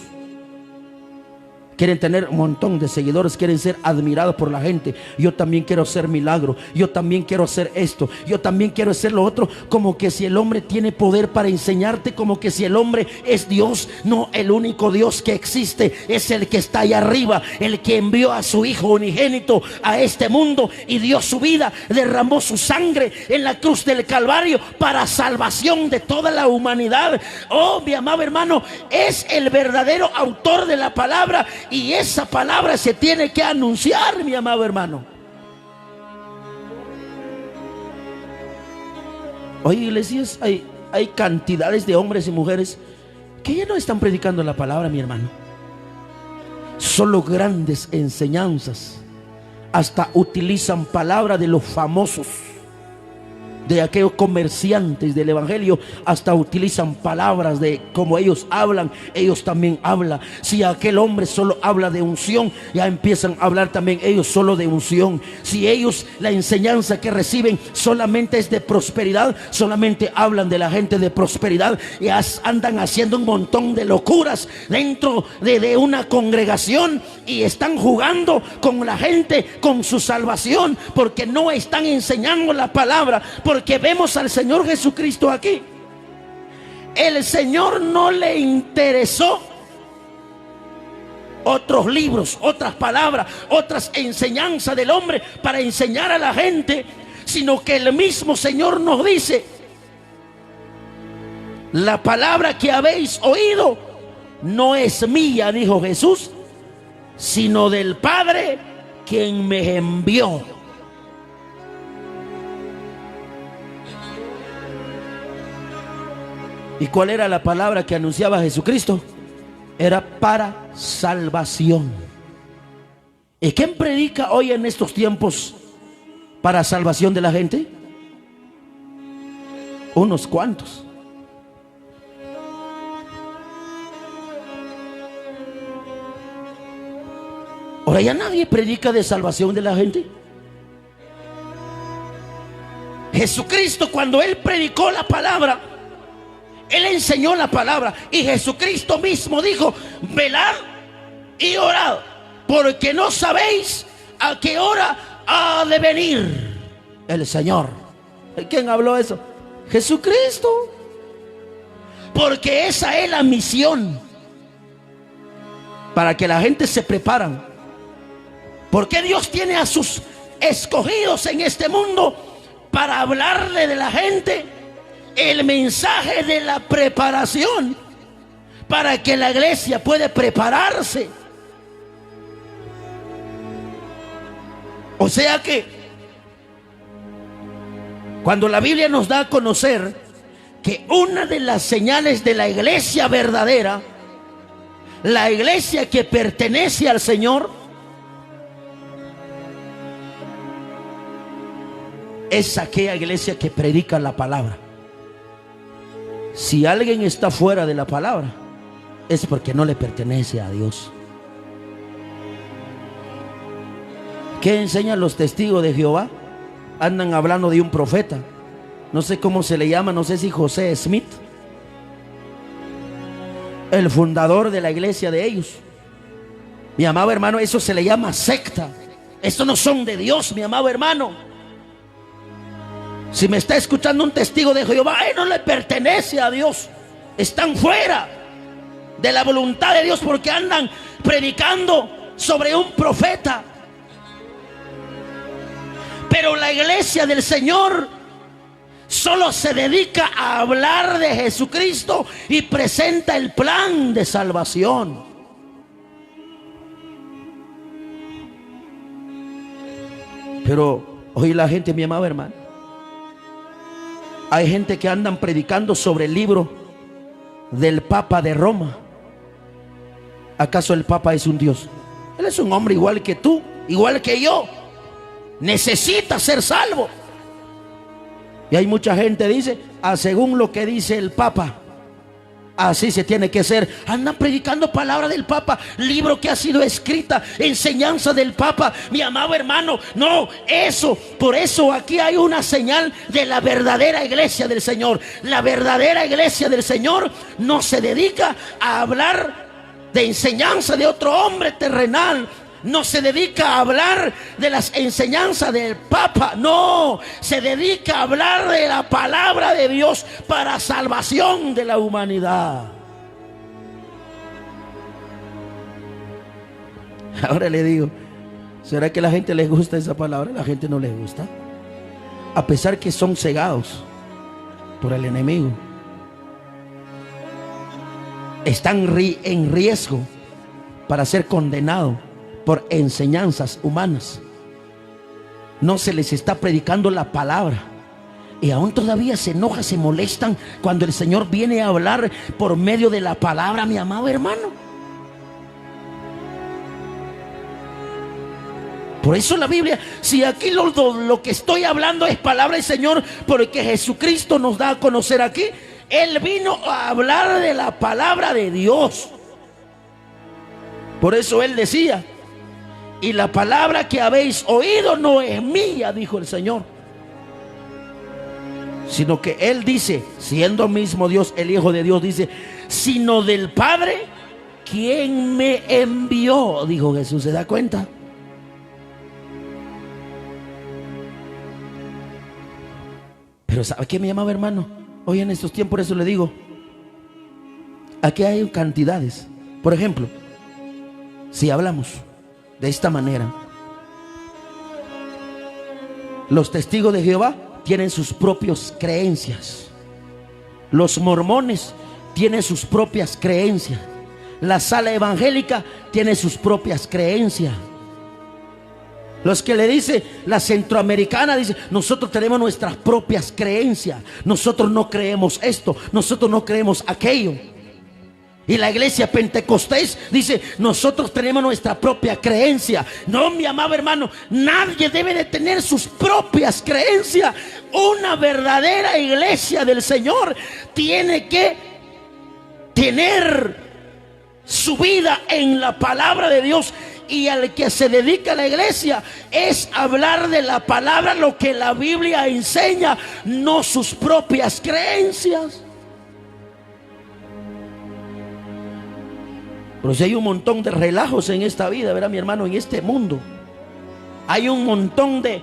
Quieren tener un montón de seguidores, quieren ser admirados por la gente. Yo también quiero hacer milagro, yo también quiero hacer esto, yo también quiero hacer lo otro. Como que si el hombre tiene poder para enseñarte, como que si el hombre es Dios. No, el único Dios que existe es el que está allá arriba, el que envió a su Hijo unigénito a este mundo y dio su vida, derramó su sangre en la cruz del Calvario para salvación de toda la humanidad. Oh, mi amado hermano, es el verdadero autor de la palabra. Y esa palabra se tiene que anunciar, mi amado hermano. Hoy, iglesias, hay cantidades de hombres y mujeres que ya no están predicando la palabra, mi hermano. Solo grandes enseñanzas. Hasta utilizan palabras de los famosos, de aquellos comerciantes del evangelio. Hasta utilizan palabras de como ellos hablan, ellos también hablan. Si aquel hombre solo habla de unción, ya empiezan a hablar también ellos solo de unción. Si ellos, la enseñanza que reciben solamente es de prosperidad, solamente hablan de la gente de prosperidad. Y andan haciendo un montón de locuras dentro de una congregación, y están jugando con la gente, con su salvación, porque no están enseñando la palabra. Porque vemos al Señor Jesucristo aquí. El Señor no le interesó otros libros, otras palabras, otras enseñanzas del hombre para enseñar a la gente, sino que el mismo Señor nos dice: la palabra que habéis oído no es mía, dijo Jesús, sino del Padre quien me envió. ¿Y cuál era la palabra que anunciaba Jesucristo? Era para salvación. ¿Y quién predica hoy en estos tiempos para salvación de la gente? Unos cuantos. Ahora ya nadie predica de salvación de la gente. Jesucristo, cuando Él predicó la palabra, Él enseñó la palabra, y Jesucristo mismo dijo: velad y orad, porque no sabéis a qué hora ha de venir el Señor. ¿Quién habló eso? Jesucristo. Porque esa es la misión, para que la gente se preparan. Porque Dios tiene a sus escogidos en este mundo para hablarle de la gente el mensaje de la preparación, para que la iglesia pueda prepararse. O sea que cuando la Biblia nos da a conocer que una de las señales de la iglesia verdadera, la iglesia que pertenece al Señor, es aquella iglesia que predica la palabra. Si alguien está fuera de la palabra, es porque no le pertenece a Dios. ¿Qué enseñan los testigos de Jehová? andan hablando de un profeta. No sé cómo se le llama, no sé si José Smith, el fundador de la iglesia de ellos. Mi amado hermano, eso se le llama secta. Estos no son de Dios, mi amado hermano. Si me está escuchando un testigo de Jehová, no le pertenece a Dios. Están fuera de la voluntad de Dios porque andan predicando sobre un profeta. Pero la iglesia del Señor solo se dedica a hablar de Jesucristo y presenta el plan de salvación. Pero hoy la gente, mi amado hermano, hay gente que andan predicando sobre el libro del Papa de Roma. ¿Acaso el Papa es un Dios? Él es un hombre igual que tú, igual que yo. Necesita ser salvo. Y hay mucha gente que dice, según lo que dice el Papa, así se tiene que ser. Andan predicando palabra del Papa, libro que ha sido escrita, enseñanza del Papa. Mi amado hermano, no, por eso aquí hay una señal de la verdadera iglesia del Señor. La verdadera iglesia del Señor no se dedica a hablar de enseñanza de otro hombre terrenal. No se dedica a hablar de las enseñanzas del Papa. No, se dedica a hablar de la palabra de Dios para salvación de la humanidad. Ahora le digo, ¿será que a la gente les gusta esa palabra? A la gente no les gusta, a pesar que son cegados por el enemigo. Están en riesgo para ser condenados por enseñanzas humanas. No se les está predicando la palabra y aún todavía se enojan, se molestan cuando el Señor viene a hablar por medio de la palabra, mi amado hermano. Por eso la Biblia, si aquí lo que estoy hablando es palabra del Señor, porque Jesucristo nos da a conocer aquí, Él vino a hablar de la palabra de Dios. Por eso Él decía, y la palabra que habéis oído no es mía, dijo el Señor, sino que Él dice, siendo mismo Dios, el Hijo de Dios, dice, sino del Padre, quien me envió, dijo Jesús. ¿Se da cuenta? Pero ¿sabe qué, mi amado hermano? Hoy en estos tiempos, por eso le digo, aquí hay cantidades. Por ejemplo, si hablamos de esta manera, los testigos de Jehová tienen sus propias creencias, los mormones tienen sus propias creencias, la sala evangélica tiene sus propias creencias. Los que le dice la centroamericana, dice, nosotros tenemos nuestras propias creencias, nosotros no creemos esto, nosotros no creemos aquello. Y la iglesia pentecostés dice, nosotros tenemos nuestra propia creencia. No, mi amado hermano, nadie debe de tener sus propias creencias. Una verdadera iglesia del Señor tiene que tener su vida en la palabra de Dios. Y al que se dedica a la iglesia es hablar de la palabra, lo que la Biblia enseña, no sus propias creencias. Pero si hay un montón de relajos en esta vida, ¿verdad, mi hermano? En este mundo hay un montón de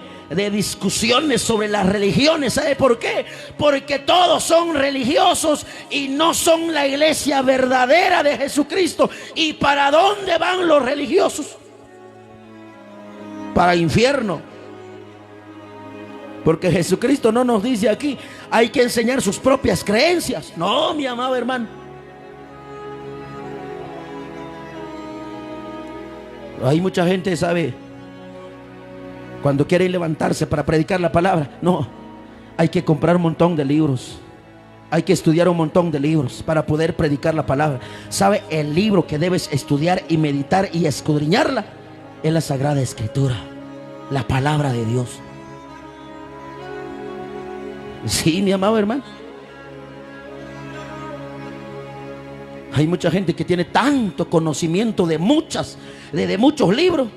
discusiones sobre las religiones. ¿Sabe por qué? Porque todos son religiosos y no son la iglesia verdadera de Jesucristo. ¿Y para dónde van los religiosos? Para el infierno. Porque Jesucristo no nos dice aquí, hay que enseñar sus propias creencias. No, mi amado hermano. Hay mucha gente, ¿sabe? Cuando quieren levantarse para predicar la palabra, no, hay que comprar un montón de libros, hay que estudiar un montón de libros para poder predicar la palabra. ¿Sabe? El libro que debes estudiar y meditar y escudriñarla es la Sagrada Escritura, la palabra de Dios. Sí, mi amado hermano. Hay mucha gente que tiene tanto conocimiento de muchos libros,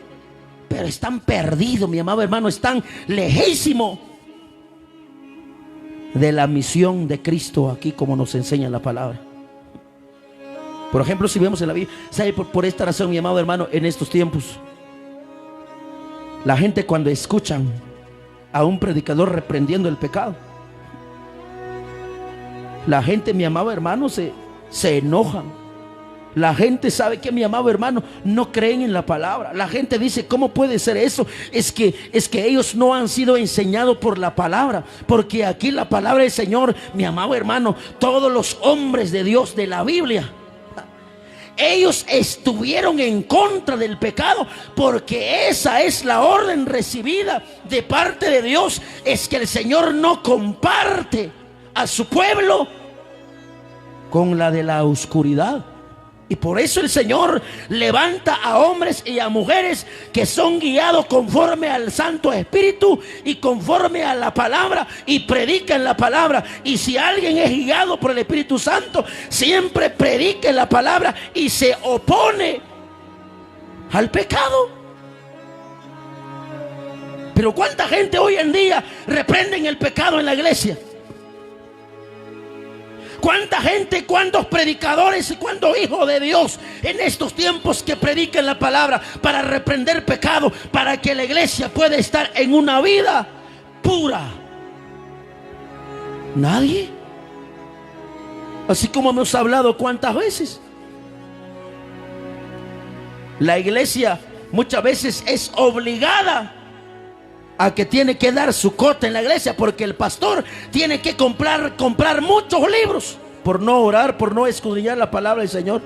pero están perdidos, mi amado hermano, están lejísimos de la misión de Cristo aquí, como nos enseña la palabra. Por ejemplo, si vemos en la Biblia, ¿sabe? Por esta razón, mi amado hermano, en estos tiempos, la gente cuando escuchan a un predicador reprendiendo el pecado, la gente, mi amado hermano, se enojan. La gente, sabe que, mi amado hermano, no creen en la palabra. La gente dice, ¿cómo puede ser eso? Es que ellos no han sido enseñados por la palabra. Porque aquí la palabra del Señor, mi amado hermano, todos los hombres de Dios de la Biblia, ellos estuvieron en contra del pecado, porque esa es la orden recibida de parte de Dios. Es que el Señor no comparte a su pueblo con la de la oscuridad. Y por eso el Señor levanta a hombres y a mujeres que son guiados conforme al Santo Espíritu y conforme a la palabra, y predican la palabra. Y si alguien es guiado por el Espíritu Santo, siempre predique la palabra y se opone al pecado. Pero ¿cuánta gente hoy en día reprenden el pecado en la iglesia? ¿Cuánta gente, cuántos predicadores y cuántos hijos de Dios en estos tiempos que predican la palabra para reprender pecado, para que la iglesia pueda estar en una vida pura? Nadie. Así como hemos hablado cuántas veces, la iglesia muchas veces es obligada a que tiene que dar su cota en la iglesia, porque el pastor tiene que comprar muchos libros por no orar, por no escudriñar la palabra del Señor.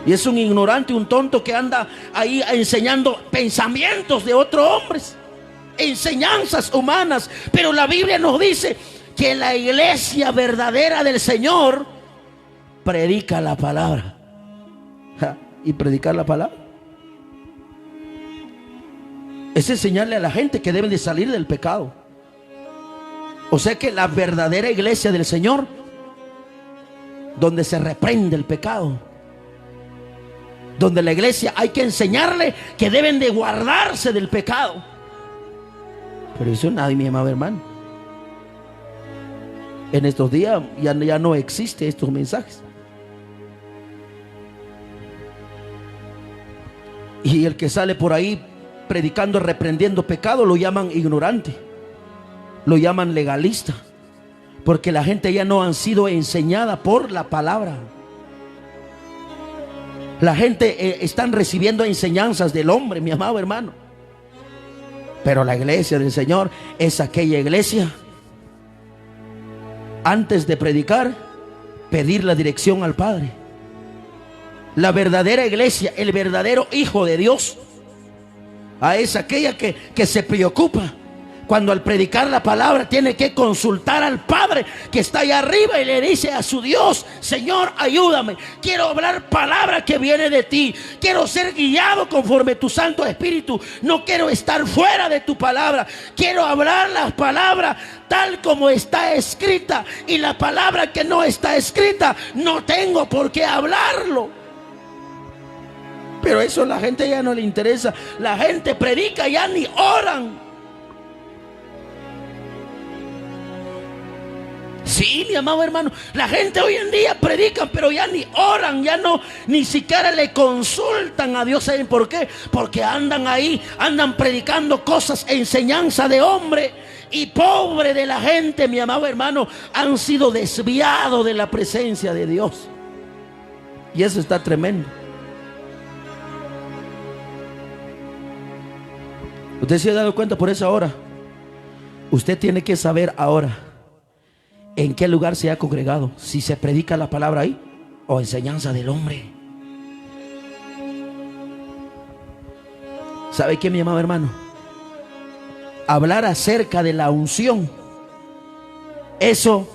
Y es un ignorante, un tonto que anda ahí enseñando pensamientos de otros hombres, enseñanzas humanas. Pero la Biblia nos dice que la iglesia verdadera del Señor predica la palabra. Y predicar la palabra es enseñarle a la gente que deben de salir del pecado. O sea que la verdadera iglesia del Señor, donde se reprende el pecado, donde la iglesia hay que enseñarle que deben de guardarse del pecado. Pero eso nadie, mi amado hermano. En estos días ya no existen estos mensajes. Y el que sale por ahí predicando, reprendiendo pecado, lo llaman ignorante, lo llaman legalista, porque la gente ya no han sido enseñada por la palabra. La gente están recibiendo enseñanzas del hombre, mi amado hermano. Pero la iglesia del Señor es aquella iglesia, antes de predicar, pedir la dirección al Padre. La verdadera iglesia, el verdadero hijo de Dios, es aquella que se preocupa cuando al predicar la palabra tiene que consultar al Padre que está allá arriba y le dice a su Dios: Señor, ayúdame, quiero hablar palabra que viene de ti, quiero ser guiado conforme tu Santo Espíritu, no quiero estar fuera de tu palabra, quiero hablar las palabras tal como está escrita, y la palabra que no está escrita no tengo por qué hablarlo. Pero eso a la gente ya no le interesa. La gente predica, ya ni oran. Sí, mi amado hermano, la gente hoy en día predica, pero ya ni oran, ya no, ni siquiera le consultan a Dios. ¿Saben por qué? Porque andan ahí, andan predicando cosas, enseñanza de hombre. Y pobre de la gente, mi amado hermano, han sido desviados de la presencia de Dios. Y eso está tremendo. Usted se ha dado cuenta por esa hora. Usted tiene que saber ahora en qué lugar se ha congregado, si se predica la palabra ahí o enseñanza del hombre. ¿Sabe qué, mi amado hermano? Hablar acerca de la unción, eso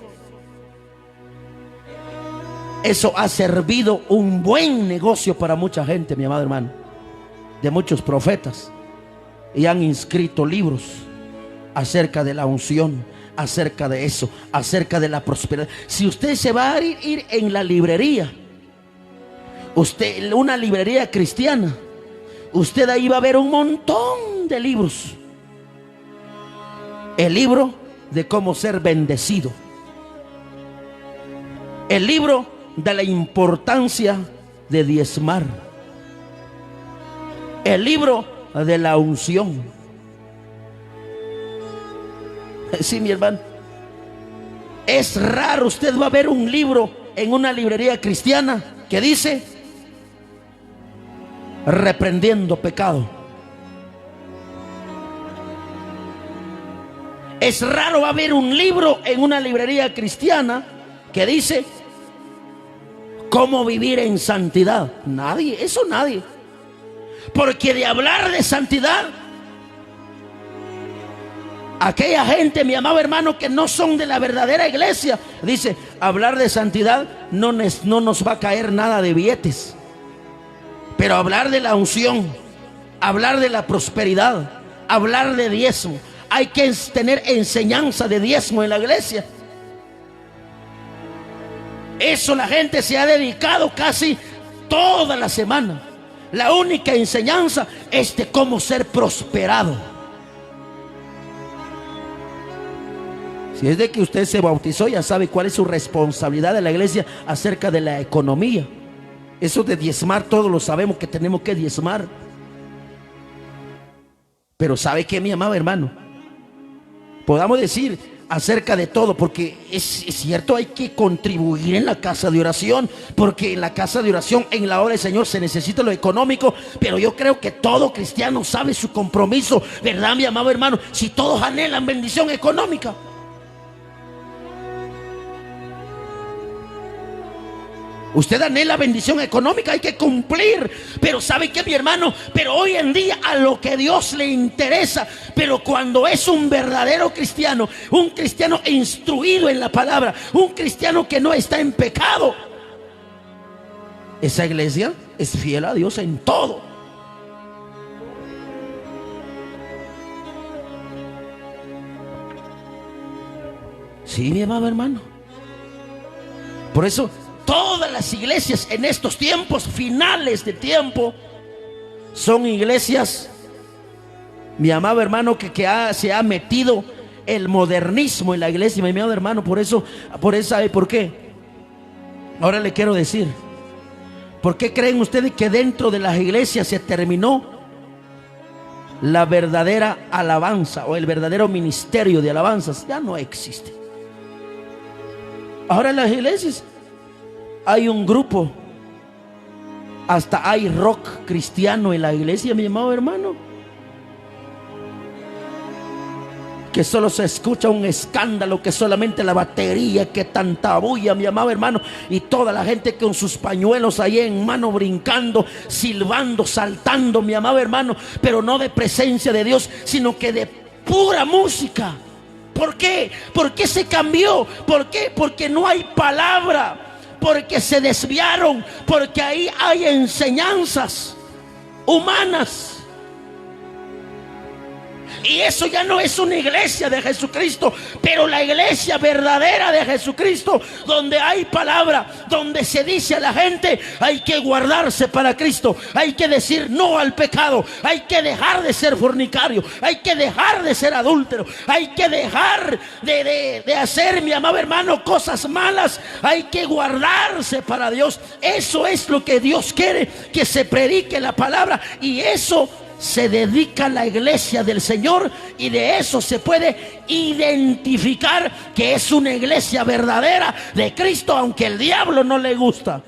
ha servido un buen negocio para mucha gente, mi amado hermano, de muchos profetas. Y han inscrito libros acerca de la unción, acerca de eso, acerca de la prosperidad. Si usted se va a ir en la librería, una librería cristiana, usted ahí va a ver un montón de libros. El libro de cómo ser bendecido. El libro de la importancia de diezmar. El libro de la unción. Sí, mi hermano. Es raro, usted va a ver un libro en una librería cristiana que dice reprendiendo pecado. Es raro va a haber un libro en una librería cristiana que dice cómo vivir en santidad. Nadie, eso nadie. Porque de hablar de santidad, aquella gente, mi amado hermano, que no son de la verdadera iglesia, dice, hablar de santidad no nos va a caer nada de billetes. Pero hablar de la unción, hablar de la prosperidad, hablar de diezmo, hay que tener enseñanza de diezmo en la iglesia. Eso la gente se ha dedicado casi toda la semana. La única enseñanza es de cómo ser prosperado. Si es de que usted se bautizó, ya sabe cuál es su responsabilidad de la iglesia acerca de la economía. Eso de diezmar, todos lo sabemos que tenemos que diezmar. Pero ¿sabe qué, mi amado hermano? Podamos decir acerca de todo, porque es cierto, hay que contribuir en la casa de oración, porque en la casa de oración, en la obra del Señor, se necesita lo económico. Pero yo creo que todo cristiano sabe su compromiso, ¿verdad, mi amado hermano? Si todos anhelan bendición económica. Usted anhela bendición económica, hay que cumplir. Pero ¿sabe qué, mi hermano? Pero hoy en día a lo que Dios le interesa. Pero cuando es un verdadero cristiano, un cristiano instruido en la palabra, un cristiano que no está en pecado, esa iglesia es fiel a Dios en todo. Sí, mi amado hermano. Por eso todas las iglesias en estos tiempos finales de tiempo son iglesias, mi amado hermano, que se ha metido el modernismo en la iglesia, mi amado hermano. Por eso, ¿sabe por qué? Ahora le quiero decir, ¿por qué creen ustedes que dentro de las iglesias se terminó la verdadera alabanza o el verdadero ministerio de alabanzas? Ya no existe. Ahora en las iglesias hay un grupo, hasta hay rock cristiano en la iglesia, mi amado hermano, que solo se escucha un escándalo, que solamente la batería, que tanta bulla, mi amado hermano, y toda la gente con sus pañuelos ahí en mano, brincando, silbando, saltando, mi amado hermano, pero no de presencia de Dios, sino que de pura música. ¿Por qué? ¿Por qué se cambió? ¿Por qué? Porque no hay palabra, porque se desviaron, porque ahí hay enseñanzas humanas. Y eso ya no es una iglesia de Jesucristo, pero la iglesia verdadera de Jesucristo, donde hay palabra, donde se dice a la gente, hay que guardarse para Cristo, hay que decir no al pecado, hay que dejar de ser fornicario, hay que dejar de ser adúltero, hay que dejar de hacer, mi amado hermano, cosas malas, hay que guardarse para Dios. Eso es lo que Dios quiere, que se predique la palabra, y eso se dedica a la iglesia del Señor, y de eso se puede identificar que es una iglesia verdadera de Cristo, aunque el diablo no le gusta.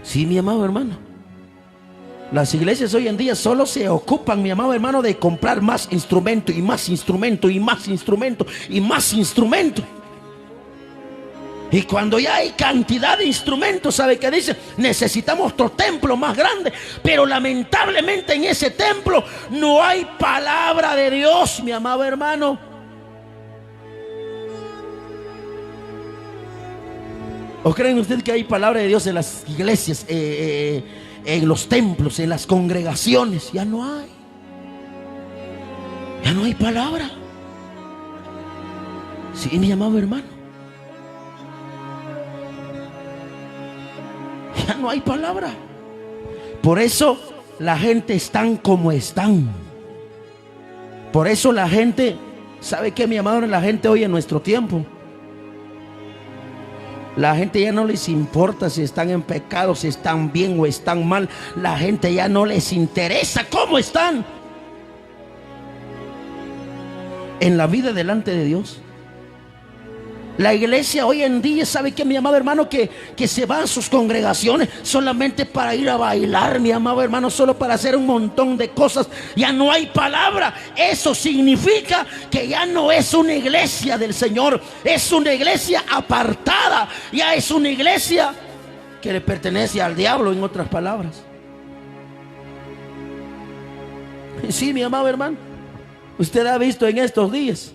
Sí, mi amado hermano, las iglesias hoy en día solo se ocupan, mi amado hermano, de comprar más instrumento y más instrumento y más instrumento y más instrumento. Y cuando ya hay cantidad de instrumentos, ¿sabe qué dice? Necesitamos otro templo más grande. Pero lamentablemente en ese templo no hay palabra de Dios, mi amado hermano. ¿O creen ustedes que hay palabra de Dios en las iglesias, en los templos, en las congregaciones? Ya no hay. Ya no hay palabra. Sí, mi amado hermano. Ya no hay palabra. Por eso la gente están como están. Por eso la gente, ¿sabe qué, mi amado? La gente hoy en nuestro tiempo, la gente ya no les importa si están en pecado, si están bien o están mal. La gente ya no les interesa cómo están en la vida delante de Dios. La iglesia hoy en día, ¿sabe qué, mi amado hermano? Que se va a sus congregaciones solamente para ir a bailar, mi amado hermano, solo para hacer un montón de cosas. Ya no hay palabra. Eso significa que ya no es una iglesia del Señor. Es una iglesia apartada. Ya es una iglesia que le pertenece al diablo, en otras palabras. Sí, mi amado hermano, usted ha visto en estos días,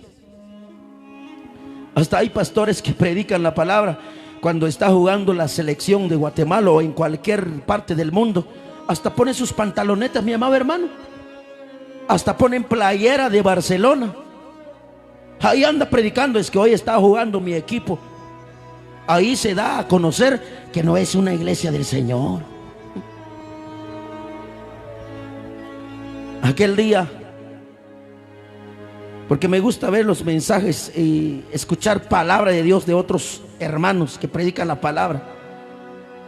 hasta hay pastores que predican la palabra cuando está jugando la selección de Guatemala o en cualquier parte del mundo. Hasta ponen sus pantalonetas, mi amado hermano. Hasta ponen playera de Barcelona. Ahí anda predicando, es que hoy está jugando mi equipo. Ahí se da a conocer que no es una iglesia del Señor. Aquel día, porque me gusta ver los mensajes y escuchar palabra de Dios de otros hermanos que predican la palabra.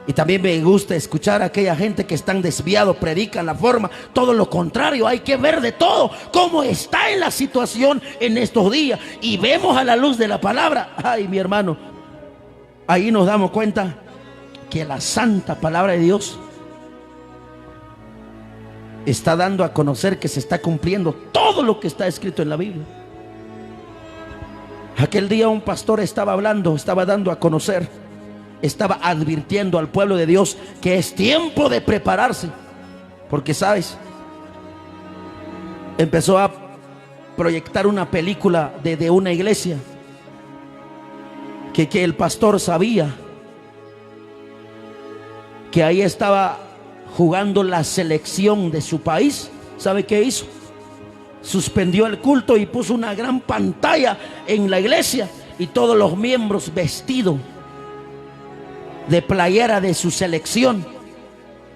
Y también me gusta escuchar a aquella gente que están desviados, predican la forma. Todo lo contrario, hay que ver de todo cómo está en la situación en estos días. Y vemos a la luz de la palabra. Ay, mi hermano, ahí nos damos cuenta que la santa palabra de Dios está dando a conocer que se está cumpliendo todo lo que está escrito en la Biblia. Aquel día un pastor estaba hablando, estaba dando a conocer, estaba advirtiendo al pueblo de Dios que es tiempo de prepararse. Porque, ¿sabes? Empezó a proyectar una película de una iglesia que el pastor sabía que ahí estaba jugando la selección de su país. ¿Sabe qué hizo? Suspendió el culto y puso una gran pantalla en la iglesia y todos los miembros vestidos de playera de su selección.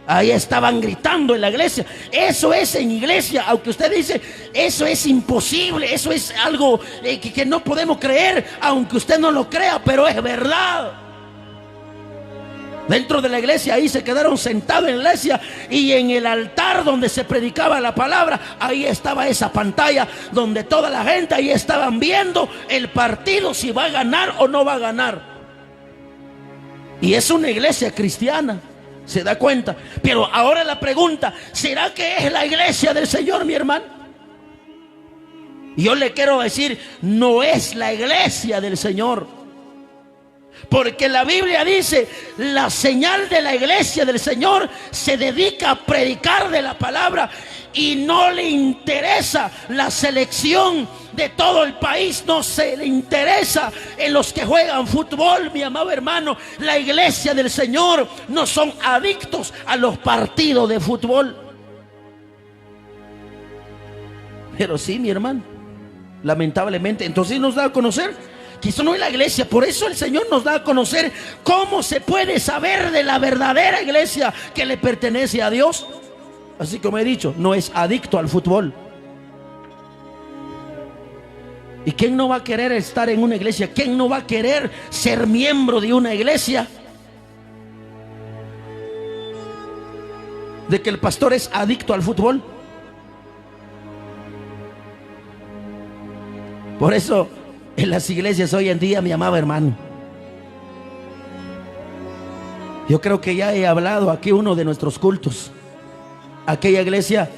Ahí estaban gritando en la iglesia. Eso es en iglesia, aunque usted dice eso es imposible, eso es algo que no podemos creer, aunque usted no lo crea, pero es verdad. Dentro de la iglesia, ahí se quedaron sentados en la iglesia, y en el altar donde se predicaba la palabra, ahí estaba esa pantalla donde toda la gente ahí estaban viendo el partido, si va a ganar o no va a ganar. Y es una iglesia cristiana, ¿se da cuenta? Pero ahora la pregunta, ¿será que es la iglesia del Señor, mi hermano? Yo le quiero decir, no es la iglesia del Señor. Porque la Biblia dice, la señal de la iglesia del Señor se dedica a predicar de la palabra, y no le interesa la selección de todo el país, no se le interesa en los que juegan fútbol, mi amado hermano. La iglesia del Señor no son adictos a los partidos de fútbol. Pero sí, mi hermano, lamentablemente, entonces nos da a conocer que eso no es la iglesia. Por eso el Señor nos da a conocer cómo se puede saber de la verdadera iglesia que le pertenece a Dios. Así como he dicho, no es adicto al fútbol. ¿Y quién no va a querer estar en una iglesia? ¿Quién no va a querer ser miembro de una iglesia? ¿De que el pastor es adicto al fútbol? Por eso en las iglesias hoy en día, mi amado hermano, yo creo que ya he hablado aquí uno de nuestros cultos, aquella iglesia,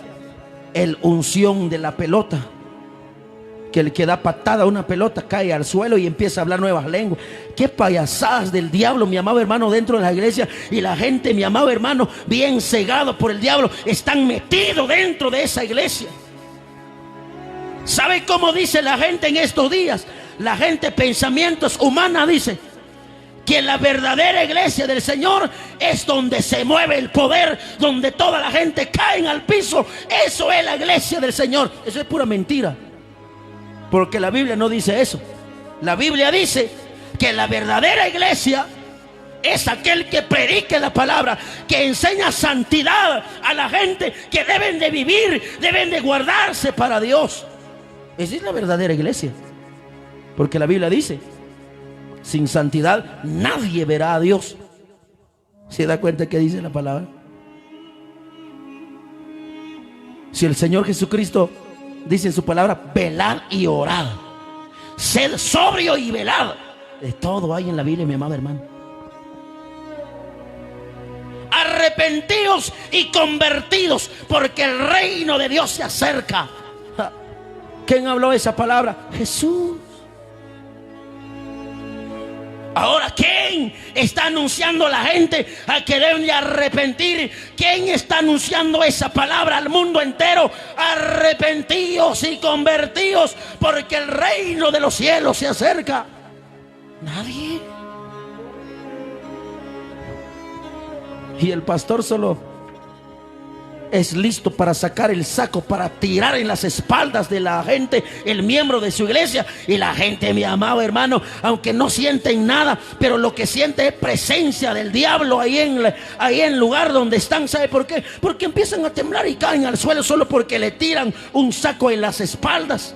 el unción de la pelota, que el que da patada a una pelota cae al suelo y empieza a hablar nuevas lenguas. Qué payasadas del diablo, mi amado hermano, dentro de la iglesia. Y la gente, mi amado hermano, bien cegado por el diablo, están metidos dentro de esa iglesia. ¿Sabe cómo dice la gente en estos días? La gente, pensamientos humanos, dice que la verdadera iglesia del Señor es donde se mueve el poder, donde toda la gente cae al piso. Eso es la iglesia del Señor. Eso es pura mentira, porque la Biblia no dice eso. La Biblia dice que la verdadera iglesia es aquel que predique la palabra, que enseña santidad a la gente, que deben de vivir, deben de guardarse para Dios. Esa es la verdadera iglesia. Porque la Biblia dice, sin santidad nadie verá a Dios. ¿Se da cuenta que dice la palabra? Si el Señor Jesucristo dice en su palabra, velad y orad, sed sobrio y velad. De todo hay en la Biblia, mi amado hermano. Arrepentíos y convertidos, porque el reino de Dios se acerca. ¿Quién habló esa palabra? Jesús. Ahora, ¿quién está anunciando a la gente a que deben de arrepentir? ¿Quién está anunciando esa palabra al mundo entero? Arrepentíos y convertíos, porque el reino de los cielos se acerca. Nadie. Y el pastor solo es listo para sacar el saco, para tirar en las espaldas de la gente, el miembro de su iglesia. Y la gente, mi amado hermano, aunque no sienten nada, pero lo que siente es presencia del diablo ahí en el lugar donde están. ¿Sabe por qué? Porque empiezan a temblar y caen al suelo solo porque le tiran un saco en las espaldas.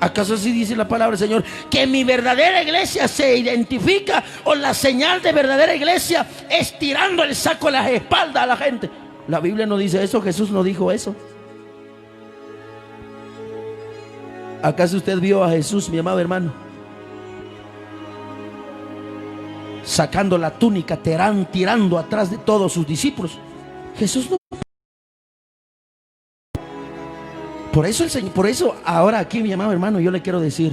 ¿Acaso así dice la palabra del Señor? Que mi verdadera iglesia se identifica, o la señal de verdadera iglesia es tirando el saco en las espaldas a la gente. La Biblia no dice eso, Jesús no dijo eso. ¿Acaso usted vio a Jesús, mi amado hermano, sacando la túnica, tirando atrás de todos sus discípulos? Jesús no. Por eso el Señor, por eso ahora aquí, mi amado hermano, yo le quiero decir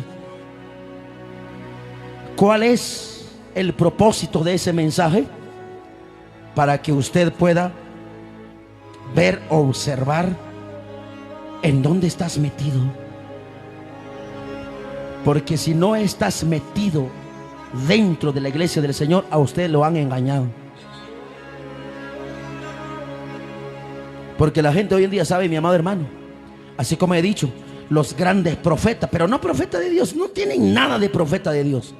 cuál es el propósito de ese mensaje, para que usted pueda ver, observar en dónde estás metido. Porque si no estás metido dentro de la iglesia del Señor, a usted lo han engañado. Porque la gente hoy en día sabe, mi amado hermano, así como he dicho, los grandes profetas, pero no profetas de Dios, no tienen nada de profeta de Dios.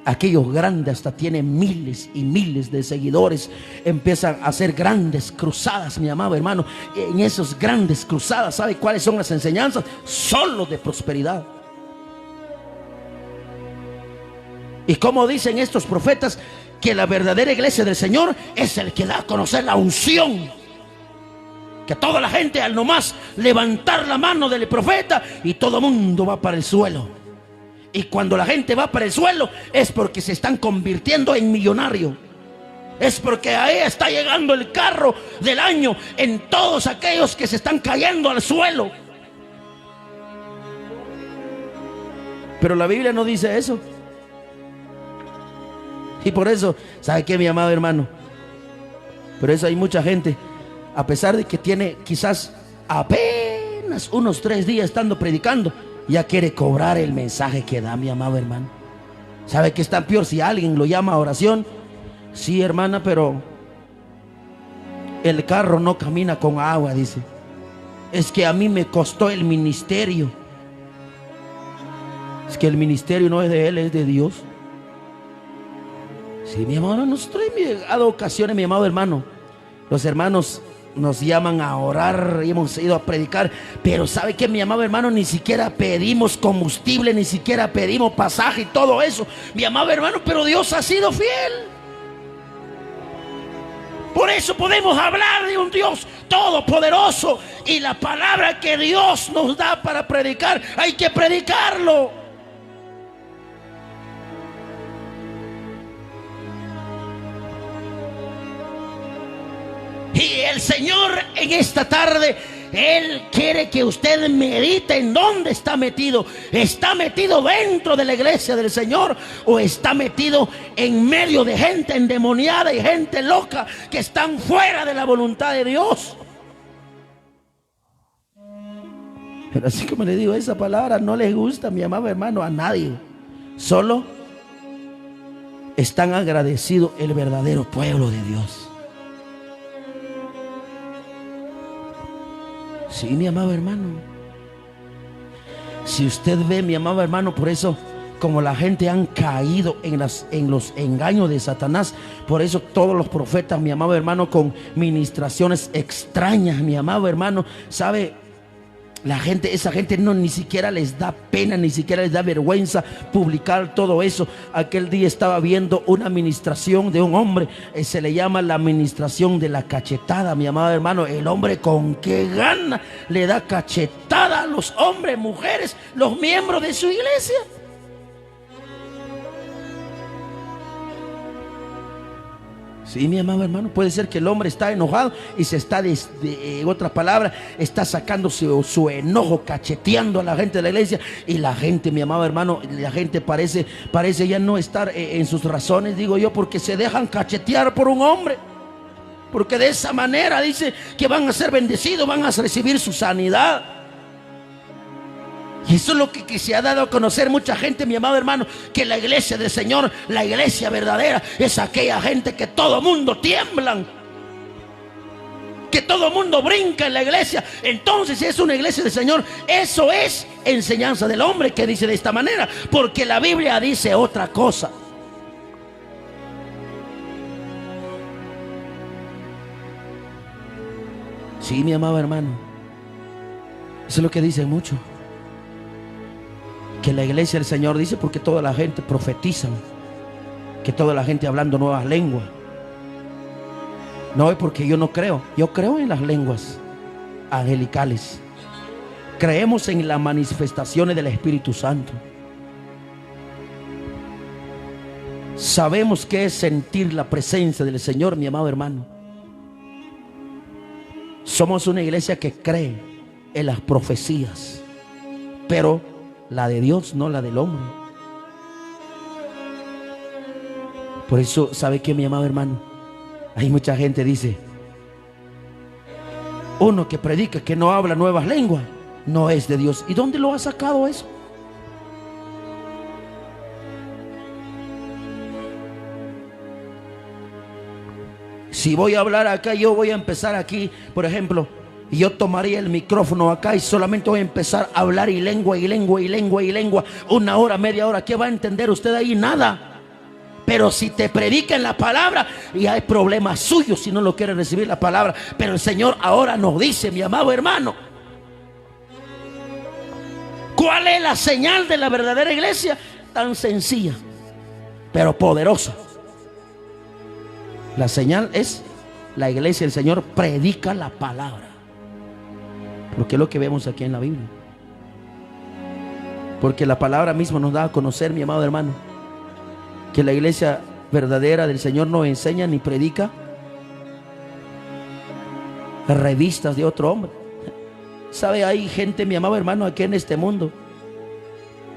Aquellos grandes hasta tienen miles y miles de seguidores, empiezan a hacer grandes cruzadas, mi amado hermano. En esas grandes cruzadas, ¿sabe cuáles son las enseñanzas? Solo de prosperidad. Y como dicen estos profetas, que la verdadera iglesia del Señor es el que da a conocer la unción. Que toda la gente, al nomás levantar la mano del profeta, y todo el mundo va para el suelo. Y cuando la gente va para el suelo, es porque se están convirtiendo en millonarios. Es porque ahí está llegando el carro del año en todos aquellos que se están cayendo al suelo. Pero la Biblia no dice eso. Y por eso, ¿sabe qué, mi amado hermano? Por eso hay mucha gente, a pesar de que tiene quizás apenas unos 3 días estando predicando, ya quiere cobrar el mensaje que da, mi amado hermano. ¿Sabe que está peor si alguien lo llama a oración? Sí, hermana, pero el carro no camina con agua, dice. Es que a mí me costó el ministerio. Es que el ministerio no es de él, es de Dios. Sí, mi amado, nosotros en ocasiones, mi amado hermano, los hermanos nos llaman a orar y hemos ido a predicar, pero ¿sabe qué, mi amado hermano? Ni siquiera pedimos combustible, ni siquiera pedimos pasaje y todo eso, mi amado hermano, pero Dios ha sido fiel. Por eso podemos hablar de un Dios todopoderoso, y la palabra que Dios nos da para predicar, hay que predicarlo. Y el Señor en esta tarde, Él quiere que usted medite en dónde está metido. ¿Está metido dentro de la iglesia del Señor, o está metido en medio de gente endemoniada y gente loca que están fuera de la voluntad de Dios? Pero así como le digo, esa palabra no les gusta, mi amado hermano, a nadie. Solo están agradecidos el verdadero pueblo de Dios. Sí, mi amado hermano. Si usted ve, mi amado hermano, por eso, como la gente han caído en los engaños de Satanás, por eso todos los profetas, mi amado hermano, con ministraciones extrañas, mi amado hermano, sabe, La gente, esa gente no, ni siquiera les da pena, ni siquiera les da vergüenza publicar todo eso. Aquel día estaba viendo una administración de un hombre, se le llama la administración de la cachetada, mi amado hermano. El hombre con qué gana le da cachetada a los hombres, mujeres, los miembros de su iglesia. Sí, mi amado hermano, puede ser que el hombre está enojado y se está, en otras palabras, está sacando su enojo, cacheteando a la gente de la iglesia. Y la gente, mi amado hermano, la gente parece ya no estar en sus razones, digo yo, porque se dejan cachetear por un hombre. Porque de esa manera dice que van a ser bendecidos, van a recibir su sanidad. Y eso es lo que se ha dado a conocer mucha gente, mi amado hermano, que la iglesia del Señor, la iglesia verdadera, es aquella gente que todo mundo tiemblan, que todo mundo brinca en la iglesia. Entonces, si es una iglesia del Señor, eso es enseñanza del hombre que dice de esta manera, porque la Biblia dice otra cosa. Sí, mi amado hermano, eso es lo que dicen mucho, que la iglesia del Señor dice, porque toda la gente profetiza, que toda la gente hablando nuevas lenguas. No es porque yo no creo, yo creo en las lenguas angelicales, creemos en las manifestaciones del Espíritu Santo, sabemos qué es sentir la presencia del Señor, mi amado hermano. Somos una iglesia que cree en las profecías, pero la de Dios, no la del hombre. Por eso, ¿sabe qué, mi amado hermano? Hay mucha gente dice, uno que predica que no habla nuevas lenguas no es de Dios. ¿Y dónde lo ha sacado eso? Si voy a hablar acá, yo voy a empezar aquí, por ejemplo, y yo tomaría el micrófono acá y solamente voy a empezar a hablar y lengua, una hora, media hora. ¿Qué va a entender usted ahí? Nada. Pero si te predican la palabra, y hay problemas suyos si no lo quiere recibir la palabra. Pero el Señor ahora nos dice, mi amado hermano, ¿cuál es la señal de la verdadera iglesia? Tan sencilla, pero poderosa. La señal es la iglesia del Señor predica la palabra. Porque es lo que vemos aquí en la Biblia. Porque la palabra misma nos da a conocer, mi amado hermano, que la iglesia verdadera del Señor no enseña ni predica revistas de otro hombre. ¿Sabe? Hay gente, mi amado hermano, aquí en este mundo,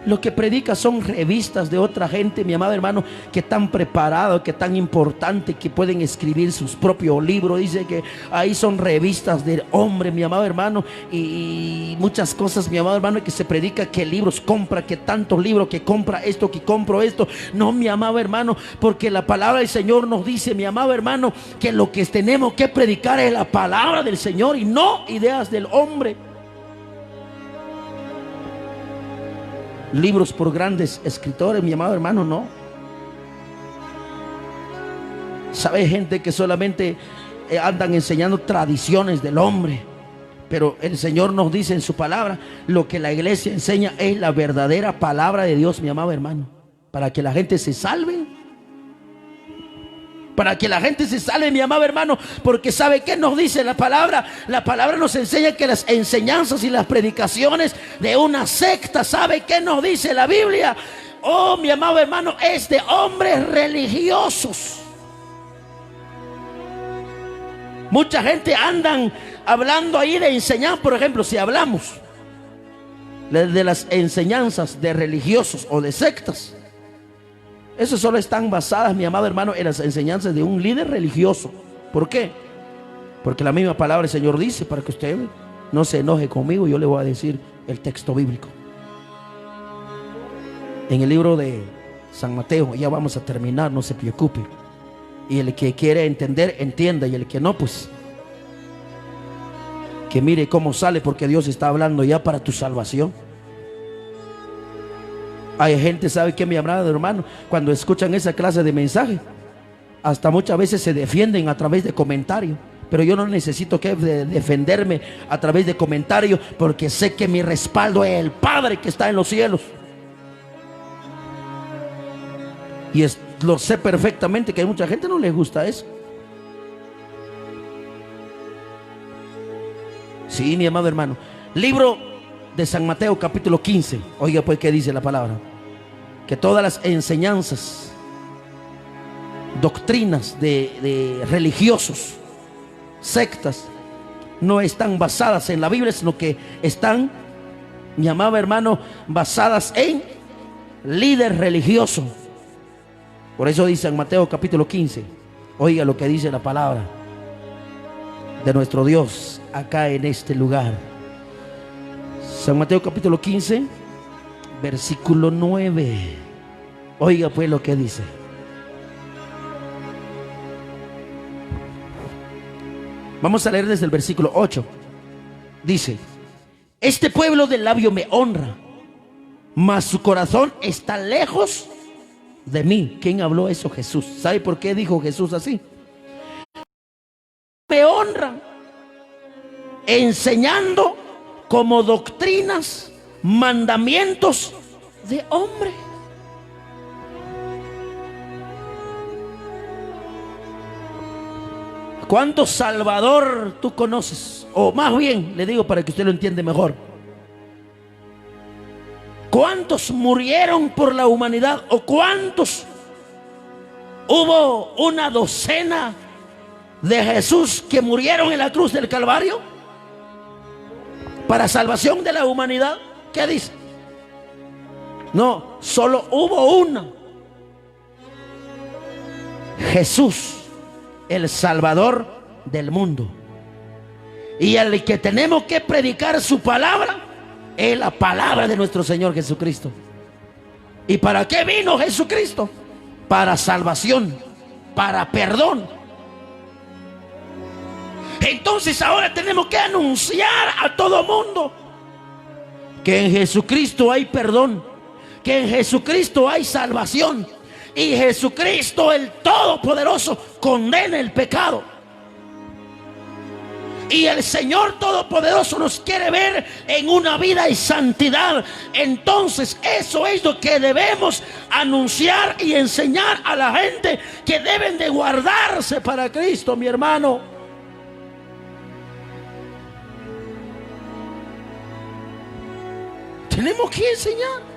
lo que predica son revistas de otra gente, mi amado hermano, que están preparados, que tan importantes, que pueden escribir sus propios libros. Dice que ahí son revistas del hombre, mi amado hermano, y muchas cosas, mi amado hermano, que se predica que libros compra, que tantos libros, que compra esto, que compro esto. No, mi amado hermano, porque la palabra del Señor nos dice, mi amado hermano, que lo que tenemos que predicar es la palabra del Señor y no ideas del hombre. Libros por grandes escritores, mi amado hermano, no. Sabe, gente que solamente andan enseñando tradiciones del hombre, pero el Señor nos dice en su palabra, lo que la iglesia enseña es la verdadera palabra de Dios, mi amado hermano, para que la gente se salve. Para que la gente se salve, mi amado hermano, porque ¿sabe qué nos dice la palabra? La palabra nos enseña que las enseñanzas y las predicaciones de una secta, ¿sabe qué nos dice la Biblia? Oh, mi amado hermano, es de hombres religiosos. Mucha gente andan hablando ahí de enseñanzas. Por ejemplo, si hablamos de las enseñanzas de religiosos o de sectas, esas solo están basadas, mi amado hermano, en las enseñanzas de un líder religioso. ¿Por qué? Porque la misma palabra del Señor dice, para que usted no se enoje conmigo, yo le voy a decir el texto bíblico. En el libro de San Mateo, ya vamos a terminar, no se preocupe. Y el que quiere entender, entienda. Y el que no, pues que mire cómo sale, porque Dios está hablando ya para tu salvación. Hay gente, ¿sabe qué, mi amado hermano? Cuando escuchan esa clase de mensaje, hasta muchas veces se defienden a través de comentarios. pero yo no necesito que defenderme a través de comentarios, porque sé que mi respaldo es el Padre que está en los cielos. Y lo sé perfectamente que hay mucha gente que no les gusta eso. Sí, mi amado hermano. Libro de San Mateo, capítulo 15. Oiga pues qué dice la palabra. Que todas las enseñanzas, doctrinas de religiosos, sectas, no están basadas en la Biblia, sino que están, mi amado hermano, basadas en líder religioso. Por eso dice en Mateo capítulo 15, oiga lo que dice la palabra de nuestro Dios acá en este lugar. San Mateo capítulo 15, versículo 9. Oiga pues lo que dice. Vamos a leer desde el versículo 8. Dice: este pueblo de labio me honra, mas su corazón está lejos de mí. ¿Quién habló eso? Jesús. ¿Sabe por qué dijo Jesús así? Me honran enseñando como doctrinas, mandamientos de hombre. ¿Cuánto Salvador tú conoces? O más bien, le digo para que usted lo entienda mejor, ¿cuántos murieron por la humanidad? ¿O cuántos? ¿Hubo una docena de Jesús que murieron en la cruz del Calvario para salvación de la humanidad? ¿Qué dice? No, solo hubo una. Jesús, el Salvador del mundo. Y el que tenemos que predicar su palabra es la palabra de nuestro Señor Jesucristo. ¿Y para qué vino Jesucristo? Para salvación, para perdón. Entonces ahora tenemos que anunciar a todo mundo que en Jesucristo hay perdón, que en Jesucristo hay salvación, y Jesucristo el Todopoderoso condena el pecado. Y el Señor Todopoderoso nos quiere ver en una vida de santidad. Entonces eso es lo que debemos anunciar y enseñar a la gente, que deben de guardarse para Cristo, mi hermano. Tenemos que enseñar.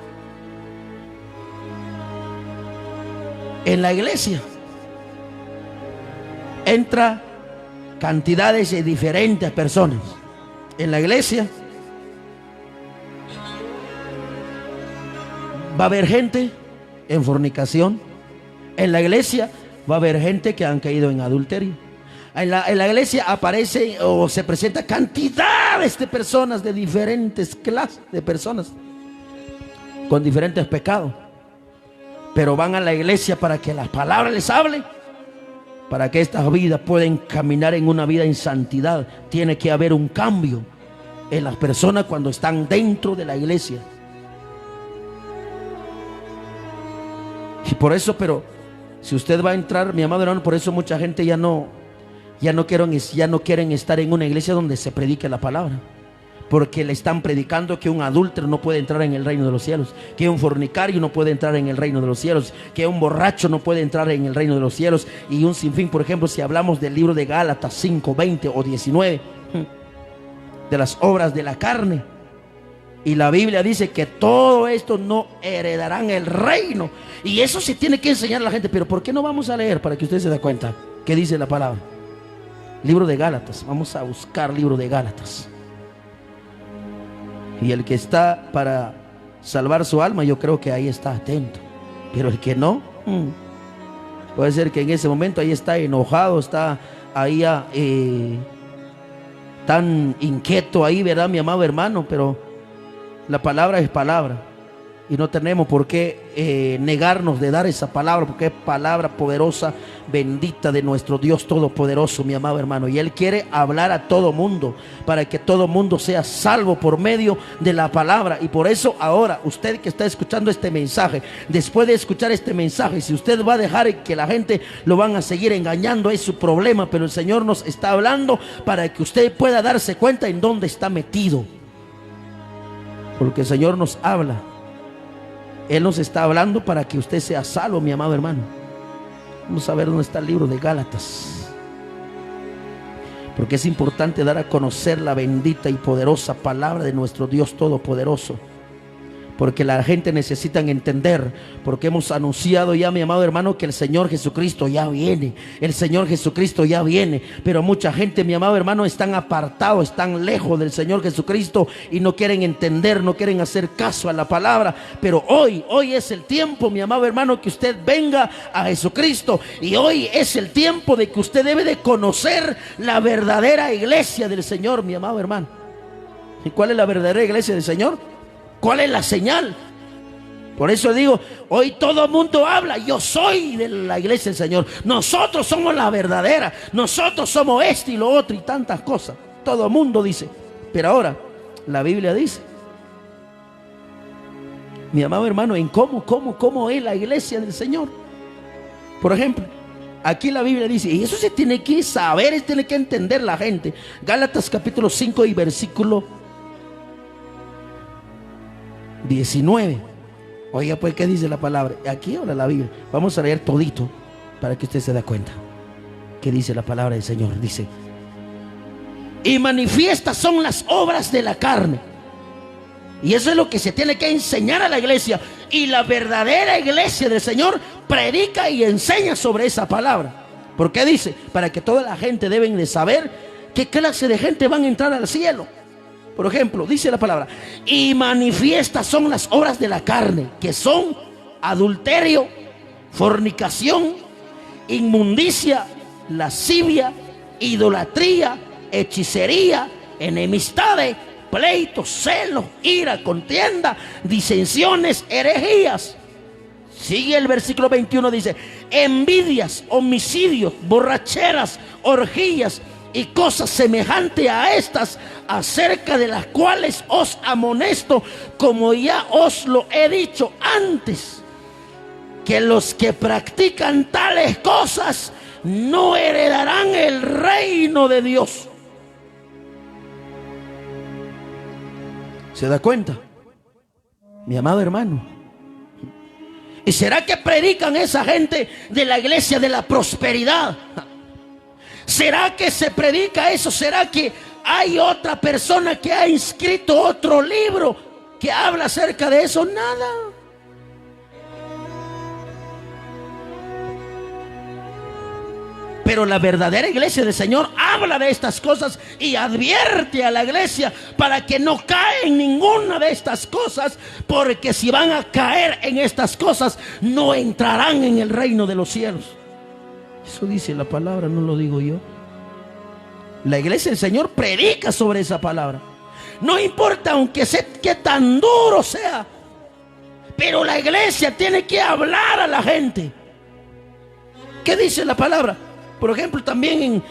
En la iglesia entra cantidades de diferentes personas. En la iglesia va a haber gente en fornicación. En la iglesia va a haber gente que han caído en adulterio. En la iglesia aparece o se presenta cantidades de personas, de diferentes clases de personas, con diferentes pecados. Pero van a la iglesia para que la palabra les hable, para que estas vidas puedan caminar en una vida en santidad. Tiene que haber un cambio en las personas cuando están dentro de la iglesia. Y por eso, pero si usted va a entrar, mi amado hermano, por eso mucha gente ya no quieren estar en una iglesia donde se predique la palabra, porque le están predicando que un adúltero no puede entrar en el reino de los cielos, que un fornicario no puede entrar en el reino de los cielos, que un borracho no puede entrar en el reino de los cielos, y un sinfín. Por ejemplo, si hablamos del libro de Gálatas 5, 20 o 19, de las obras de la carne, y la Biblia dice que todo esto no heredarán el reino, y eso se tiene que enseñar a la gente. Pero ¿por qué no vamos a leer para que usted se dé cuenta qué dice la palabra? Libro de Gálatas. Vamos a buscar libro de Gálatas. Y el que está para salvar su alma, yo creo que ahí está atento. Pero el que no, puede ser que en ese momento ahí está enojado, está ahí tan inquieto ahí, ¿verdad, mi amado hermano? Pero la palabra es palabra. Y no tenemos por qué negarnos de dar esa palabra, porque es palabra poderosa, bendita de nuestro Dios Todopoderoso, mi amado hermano. Y Él quiere hablar a todo mundo, para que todo mundo sea salvo por medio de la palabra. Y por eso ahora, usted que está escuchando este mensaje, después de escuchar este mensaje, si usted va a dejar que la gente lo van a seguir engañando, es su problema. Pero el Señor nos está hablando para que usted pueda darse cuenta en dónde está metido. Porque el Señor nos habla. Él nos está hablando para que usted sea salvo, mi amado hermano. Vamos a ver dónde está el libro de Gálatas. Porque es importante dar a conocer la bendita y poderosa palabra de nuestro Dios Todopoderoso. Porque la gente necesita entender, porque hemos anunciado ya, mi amado hermano, que el Señor Jesucristo ya viene. El Señor Jesucristo ya viene. Pero mucha gente, mi amado hermano, están apartados, están lejos del Señor Jesucristo y no quieren entender, no quieren hacer caso a la palabra. Pero hoy es el tiempo, mi amado hermano, que usted venga a Jesucristo. Y hoy es el tiempo de que usted debe de conocer la verdadera iglesia del Señor, mi amado hermano. ¿Y cuál es la verdadera iglesia del Señor? ¿Cuál es la señal? Por eso digo, hoy todo el mundo habla, yo soy de la iglesia del Señor. Nosotros somos la verdadera. Nosotros somos esto y lo otro y tantas cosas. Todo el mundo dice. Pero ahora, la Biblia dice, mi amado hermano, en cómo es la iglesia del Señor. Por ejemplo, aquí la Biblia dice, y eso se tiene que saber, se tiene que entender la gente. Gálatas capítulo 5 y versículo 19. Oiga, pues, ¿qué dice la palabra? Aquí habla la Biblia. Vamos a leer todito para que usted se dé cuenta. ¿Qué dice la palabra del Señor? Dice: y manifiestas son las obras de la carne. Y eso es lo que se tiene que enseñar a la iglesia. Y la verdadera iglesia del Señor predica y enseña sobre esa palabra. ¿Por qué dice? Para que toda la gente deben de saber qué clase de gente van a entrar al cielo. Por ejemplo, dice la palabra: y manifiestas son las obras de la carne, que son adulterio, fornicación, inmundicia, lascivia, idolatría, hechicería, enemistades, pleitos, celos, ira, contienda, disensiones, herejías. Sigue el versículo 21, dice: envidias, homicidios, borracheras, orgías y cosas semejantes a estas, acerca de las cuales os amonesto, como ya os lo he dicho antes, que los que practican tales cosas no heredarán el reino de Dios. ¿Se da cuenta, mi amado hermano? ¿Y será que predican esa gente de la iglesia de la prosperidad? ¿Será que se predica eso? ¿Será que hay otra persona que ha escrito otro libro que habla acerca de eso? Nada. Pero la verdadera iglesia del Señor habla de estas cosas y advierte a la iglesia para que no caiga en ninguna de estas cosas, porque si van a caer en estas cosas, no entrarán en el reino de los cielos. Eso dice la palabra, no lo digo yo. La iglesia del Señor predica sobre esa palabra. No importa aunque qué tan duro sea, pero la iglesia tiene que hablar a la gente. ¿Qué dice la palabra? Por ejemplo, también en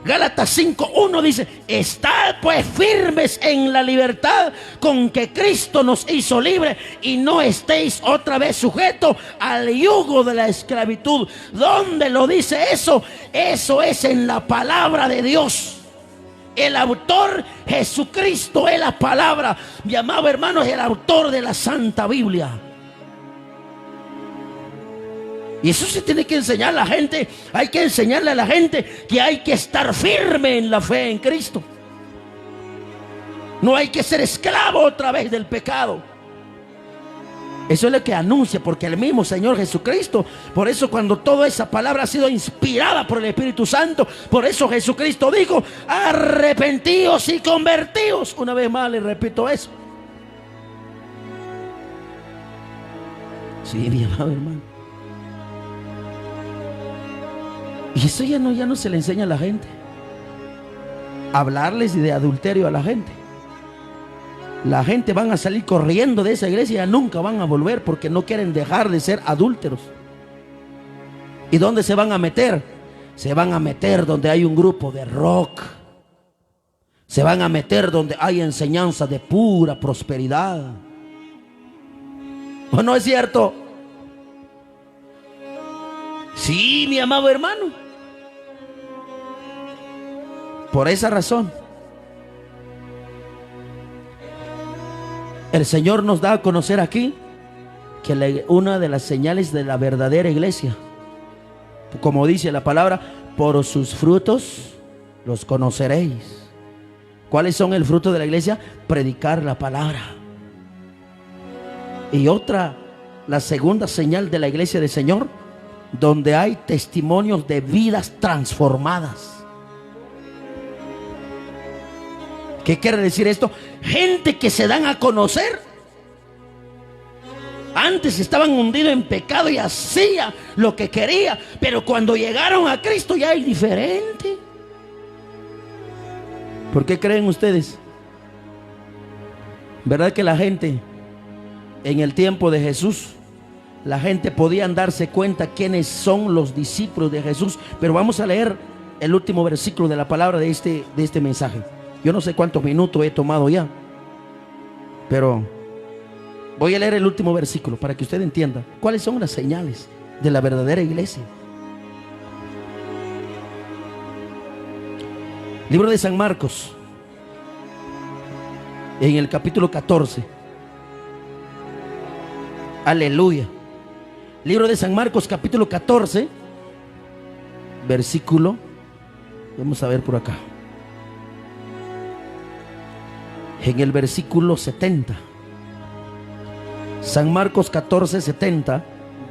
Gálatas 5:1 dice: estad pues firmes en la libertad con que Cristo nos hizo libres, y no estéis otra vez sujetos al yugo de la esclavitud. ¿Dónde lo dice eso? Eso es en la palabra de Dios. El autor, Jesucristo, es la palabra. Mi amado hermano, es el autor de la Santa Biblia. Y eso se tiene que enseñar a la gente. Hay que enseñarle a la gente que hay que estar firme en la fe en Cristo. No hay que ser esclavo otra vez del pecado. Eso es lo que anuncia, porque el mismo Señor Jesucristo, por eso cuando toda esa palabra ha sido inspirada por el Espíritu Santo, por eso Jesucristo dijo: arrepentíos y convertíos. Una vez más le repito eso. Sí, mi amado hermano. Y eso ya no se le enseña a la gente. Hablarles de adulterio a la gente. La gente van a salir corriendo de esa iglesia y nunca van a volver porque no quieren dejar de ser adúlteros. ¿Y dónde se van a meter? Se van a meter donde hay un grupo de rock. Se van a meter donde hay enseñanza de pura prosperidad. ¿O no es cierto? Sí, mi amado hermano. Por esa razón, el Señor nos da a conocer aquí que una de las señales de la verdadera iglesia, como dice la palabra, por sus frutos los conoceréis. ¿Cuáles son el fruto de la iglesia? Predicar la palabra. Y otra, la segunda señal de la iglesia del Señor, donde hay testimonios de vidas transformadas. ¿Qué quiere decir esto? Gente que se dan a conocer. Antes estaban hundidos en pecado y hacía lo que quería, pero cuando llegaron a Cristo ya es diferente. ¿Por qué creen ustedes? ¿Verdad que la gente en el tiempo de Jesús, la gente podía darse cuenta quiénes son los discípulos de Jesús? Pero vamos a leer el último versículo de la palabra de este mensaje. Yo no sé cuántos minutos he tomado ya, pero voy a leer el último versículo para que usted entienda cuáles son las señales de la verdadera iglesia. Libro de San Marcos, en el capítulo 14. Aleluya. Libro de San Marcos, capítulo 14, versículo, vamos a ver por acá, en el versículo 70. San Marcos 14, 70,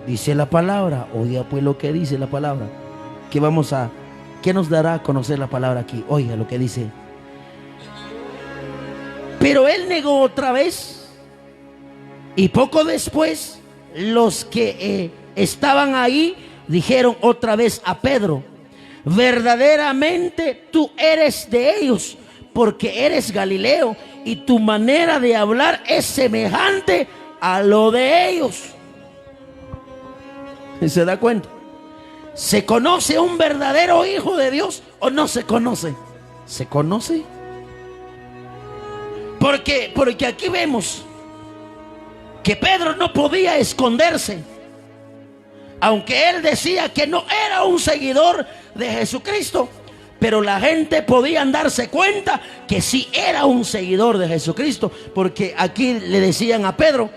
dice la palabra. Oiga pues lo que dice la palabra. ¿Qué nos dará a conocer la palabra aquí? Oiga lo que dice. Pero él negó otra vez, y poco después los que estaban ahí dijeron otra vez a Pedro: verdaderamente tú eres de ellos, porque eres Galileo, y tu manera de hablar es semejante a lo de ellos. ¿Se da cuenta? ¿Se conoce un verdadero hijo de Dios o no se conoce? ¿Se conoce? Porque aquí vemos que Pedro no podía esconderse, aunque él decía que no era un seguidor de Jesucristo, pero la gente podía darse cuenta que sí era un seguidor de Jesucristo, porque aquí le decían a Pedro,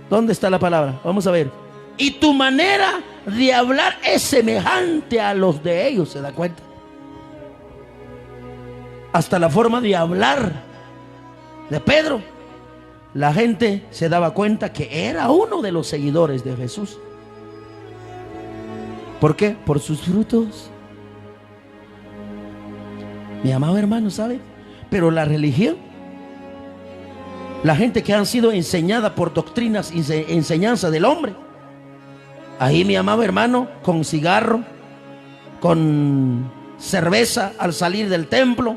¿dónde está la palabra? Vamos a ver. Y tu manera de hablar es semejante a los de ellos. ¿Se da cuenta? Hasta la forma de hablar de Pedro, la gente se daba cuenta que era uno de los seguidores de Jesús. ¿Por qué? Por sus frutos. Mi amado hermano, ¿sabe? Pero la religión, la gente que han sido enseñada por doctrinas y enseñanza del hombre, ahí, mi amado hermano, con cigarro, con cerveza al salir del templo,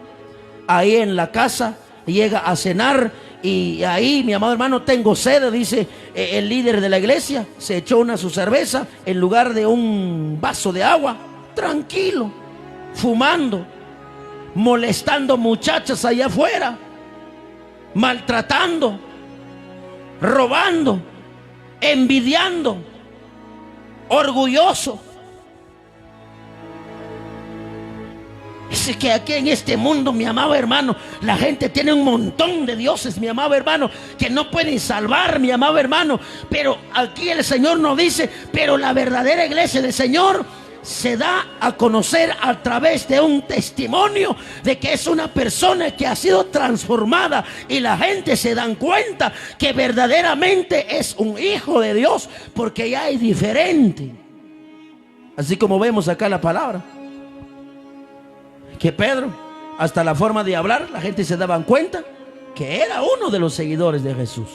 ahí en la casa llega a cenar, y ahí, mi amado hermano, tengo sed, dice el líder de la iglesia, se echó su cerveza en lugar de un vaso de agua, tranquilo, fumando, molestando muchachas allá afuera, maltratando, robando, envidiando, orgulloso. Es que aquí en este mundo, mi amado hermano, la gente tiene un montón de dioses, mi amado hermano, que no pueden salvar, mi amado hermano. Pero aquí el Señor nos dice, pero la verdadera iglesia del Señor se da a conocer a través de un testimonio de que es una persona que ha sido transformada, y la gente se dan cuenta que verdaderamente es un hijo de Dios, porque ya es diferente. Así como vemos acá la palabra, que Pedro, hasta la forma de hablar, la gente se daban cuenta que era uno de los seguidores de Jesús.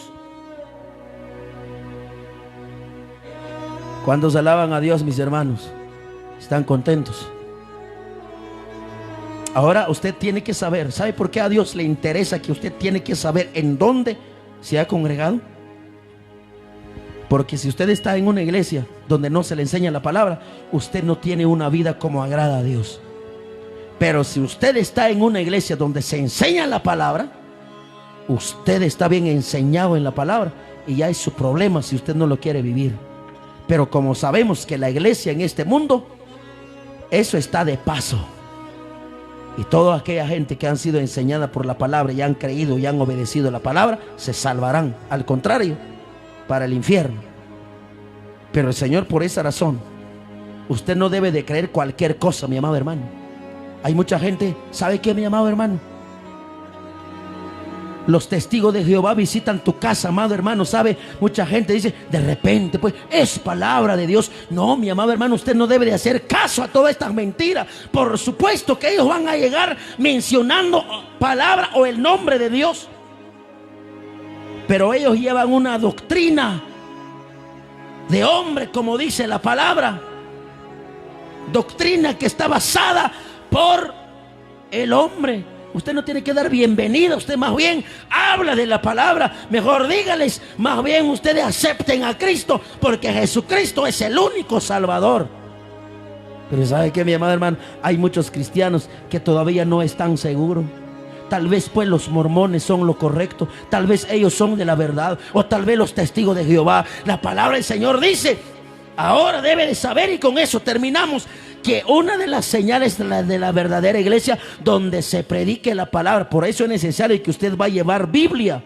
¿Cuántos alaban a Dios, mis hermanos? ¿Están contentos? Ahora usted tiene que saber, ¿sabe por qué a Dios le interesa que usted tiene que saber en dónde se ha congregado? Porque si usted está en una iglesia donde no se le enseña la palabra, usted no tiene una vida como agrada a Dios. Pero si usted está en una iglesia donde se enseña la palabra, usted está bien enseñado en la palabra y ya es su problema si usted no lo quiere vivir. Pero como sabemos que la iglesia en este mundo, eso está de paso. Y toda aquella gente que han sido enseñada por la palabra y han creído y han obedecido la palabra, se salvarán. Al contrario, para el infierno. Pero el Señor, por esa razón, usted no debe de creer cualquier cosa, mi amado hermano. Hay mucha gente, ¿sabe qué, mi amado hermano? Los testigos de Jehová visitan tu casa, amado hermano. ¿Sabe? Mucha gente dice, de repente, pues, es palabra de Dios. No, mi amado hermano, usted no debe de hacer caso a todas estas mentiras. Por supuesto que ellos van a llegar mencionando palabra o el nombre de Dios. Pero ellos llevan una doctrina de hombre, como dice la palabra. Doctrina que está basada por el hombre. Usted no tiene que dar bienvenida, usted más bien habla de la palabra. Mejor dígales, más bien ustedes acepten a Cristo, porque Jesucristo es el único Salvador. Pero ¿sabe qué, mi amado hermano? Hay muchos cristianos que todavía no están seguros. Tal vez pues los mormones son lo correcto, tal vez ellos son de la verdad, o tal vez los testigos de Jehová. La palabra del Señor dice, ahora debe de saber, y con eso terminamos, que una de las señales de la verdadera iglesia, donde se predique la palabra. Por eso es necesario que usted va a llevar Biblia.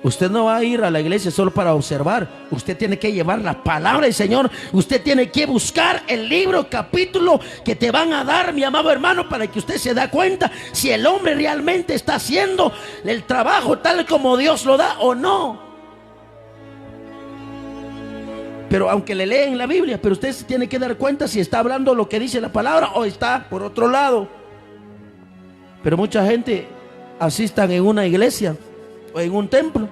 Usted no va a ir a la iglesia solo para observar. Usted tiene que llevar la palabra del Señor. Usted tiene que buscar el libro, capítulo que te van a dar, mi amado hermano, para que usted se da cuenta si el hombre realmente está haciendo el trabajo tal como Dios lo da o no. Pero aunque le leen la Biblia, pero usted se tiene que dar cuenta si está hablando lo que dice la palabra o está por otro lado. Pero mucha gente asistan en una iglesia o en un templo,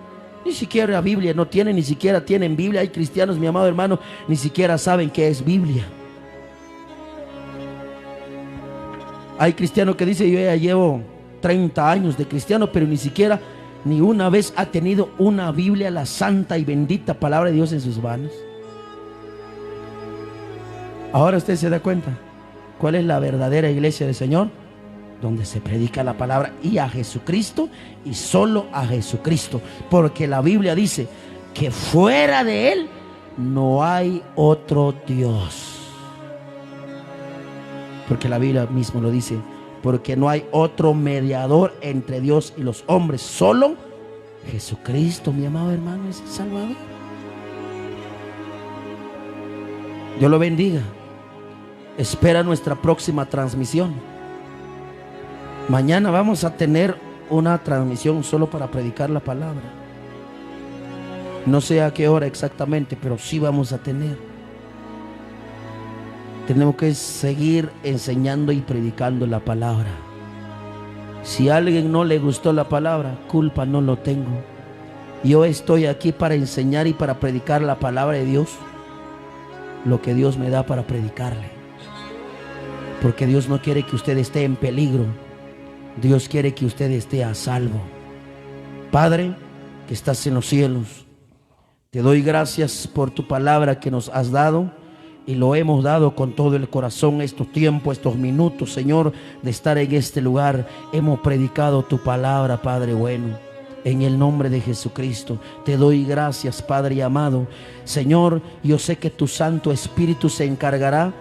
ni siquiera la Biblia no tienen, ni siquiera tienen Biblia. Hay cristianos, mi amado hermano, ni siquiera saben qué es Biblia. Hay cristianos que dicen, yo ya llevo 30 años de cristiano, pero ni siquiera ni una vez ha tenido una Biblia, la santa y bendita palabra de Dios, en sus manos. Ahora usted se da cuenta cuál es la verdadera iglesia del Señor, donde se predica la palabra y a Jesucristo y solo a Jesucristo, porque la Biblia dice que fuera de Él no hay otro Dios. Porque la Biblia mismo lo dice, porque no hay otro mediador entre Dios y los hombres, solo Jesucristo, mi amado hermano, es el Salvador. Dios lo bendiga. Espera nuestra próxima transmisión. Mañana vamos a tener una transmisión solo para predicar la palabra. No sé a qué hora exactamente, pero sí vamos a tener. Tenemos que seguir enseñando y predicando la palabra. Si a alguien no le gustó la palabra, culpa no lo tengo. Yo estoy aquí para enseñar y para predicar la palabra de Dios, lo que Dios me da para predicarle. Porque Dios no quiere que usted esté en peligro. Dios quiere que usted esté a salvo. Padre, que estás en los cielos, te doy gracias por tu palabra que nos has dado, y lo hemos dado con todo el corazón estos tiempos, estos minutos, Señor, de estar en este lugar. Hemos predicado tu palabra, Padre bueno. En el nombre de Jesucristo te doy gracias, Padre amado. Señor, yo sé que tu Santo Espíritu se encargará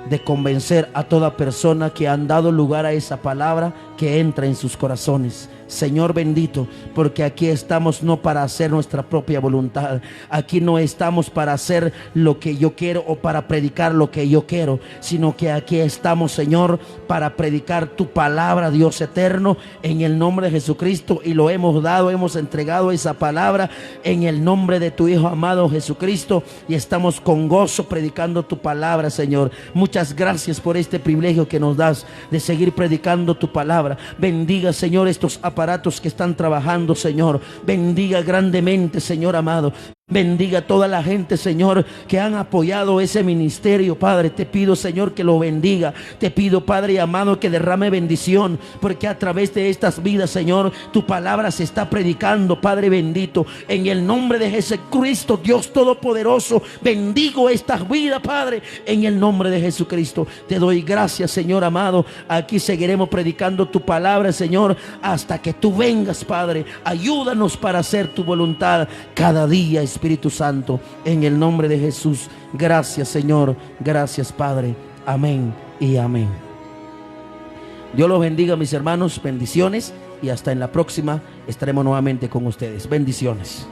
de convencer a toda persona que han dado lugar a esa palabra, que entra en sus corazones. Señor bendito, porque aquí estamos no para hacer nuestra propia voluntad. Aquí no estamos para hacer lo que yo quiero o para predicar lo que yo quiero, sino que aquí estamos, Señor, para predicar tu palabra, Dios eterno, en el nombre de Jesucristo. Y lo hemos dado, hemos entregado esa palabra en el nombre de tu Hijo amado Jesucristo, y estamos con gozo predicando tu palabra, Señor. Muchas gracias por este privilegio que nos das de seguir predicando tu palabra. Bendiga, Señor, estos aparatos que están trabajando, Señor. Bendiga grandemente, Señor amado. Bendiga a toda la gente, Señor, que han apoyado ese ministerio, Padre. Te pido, Señor, que lo bendiga. Te pido, Padre amado, que derrame bendición, porque a través de estas vidas, Señor, tu palabra se está predicando, Padre bendito. En el nombre de Jesucristo, Dios Todopoderoso, bendigo estas vidas, Padre, en el nombre de Jesucristo. Te doy gracias, Señor amado. Aquí seguiremos predicando tu palabra, Señor, hasta que tú vengas, Padre. Ayúdanos para hacer tu voluntad cada día, Espíritu Santo, en el nombre de Jesús. Gracias, Señor. Gracias, Padre. Amén y amén. Dios los bendiga, mis hermanos. Bendiciones. Y hasta en la próxima estaremos nuevamente con ustedes. Bendiciones.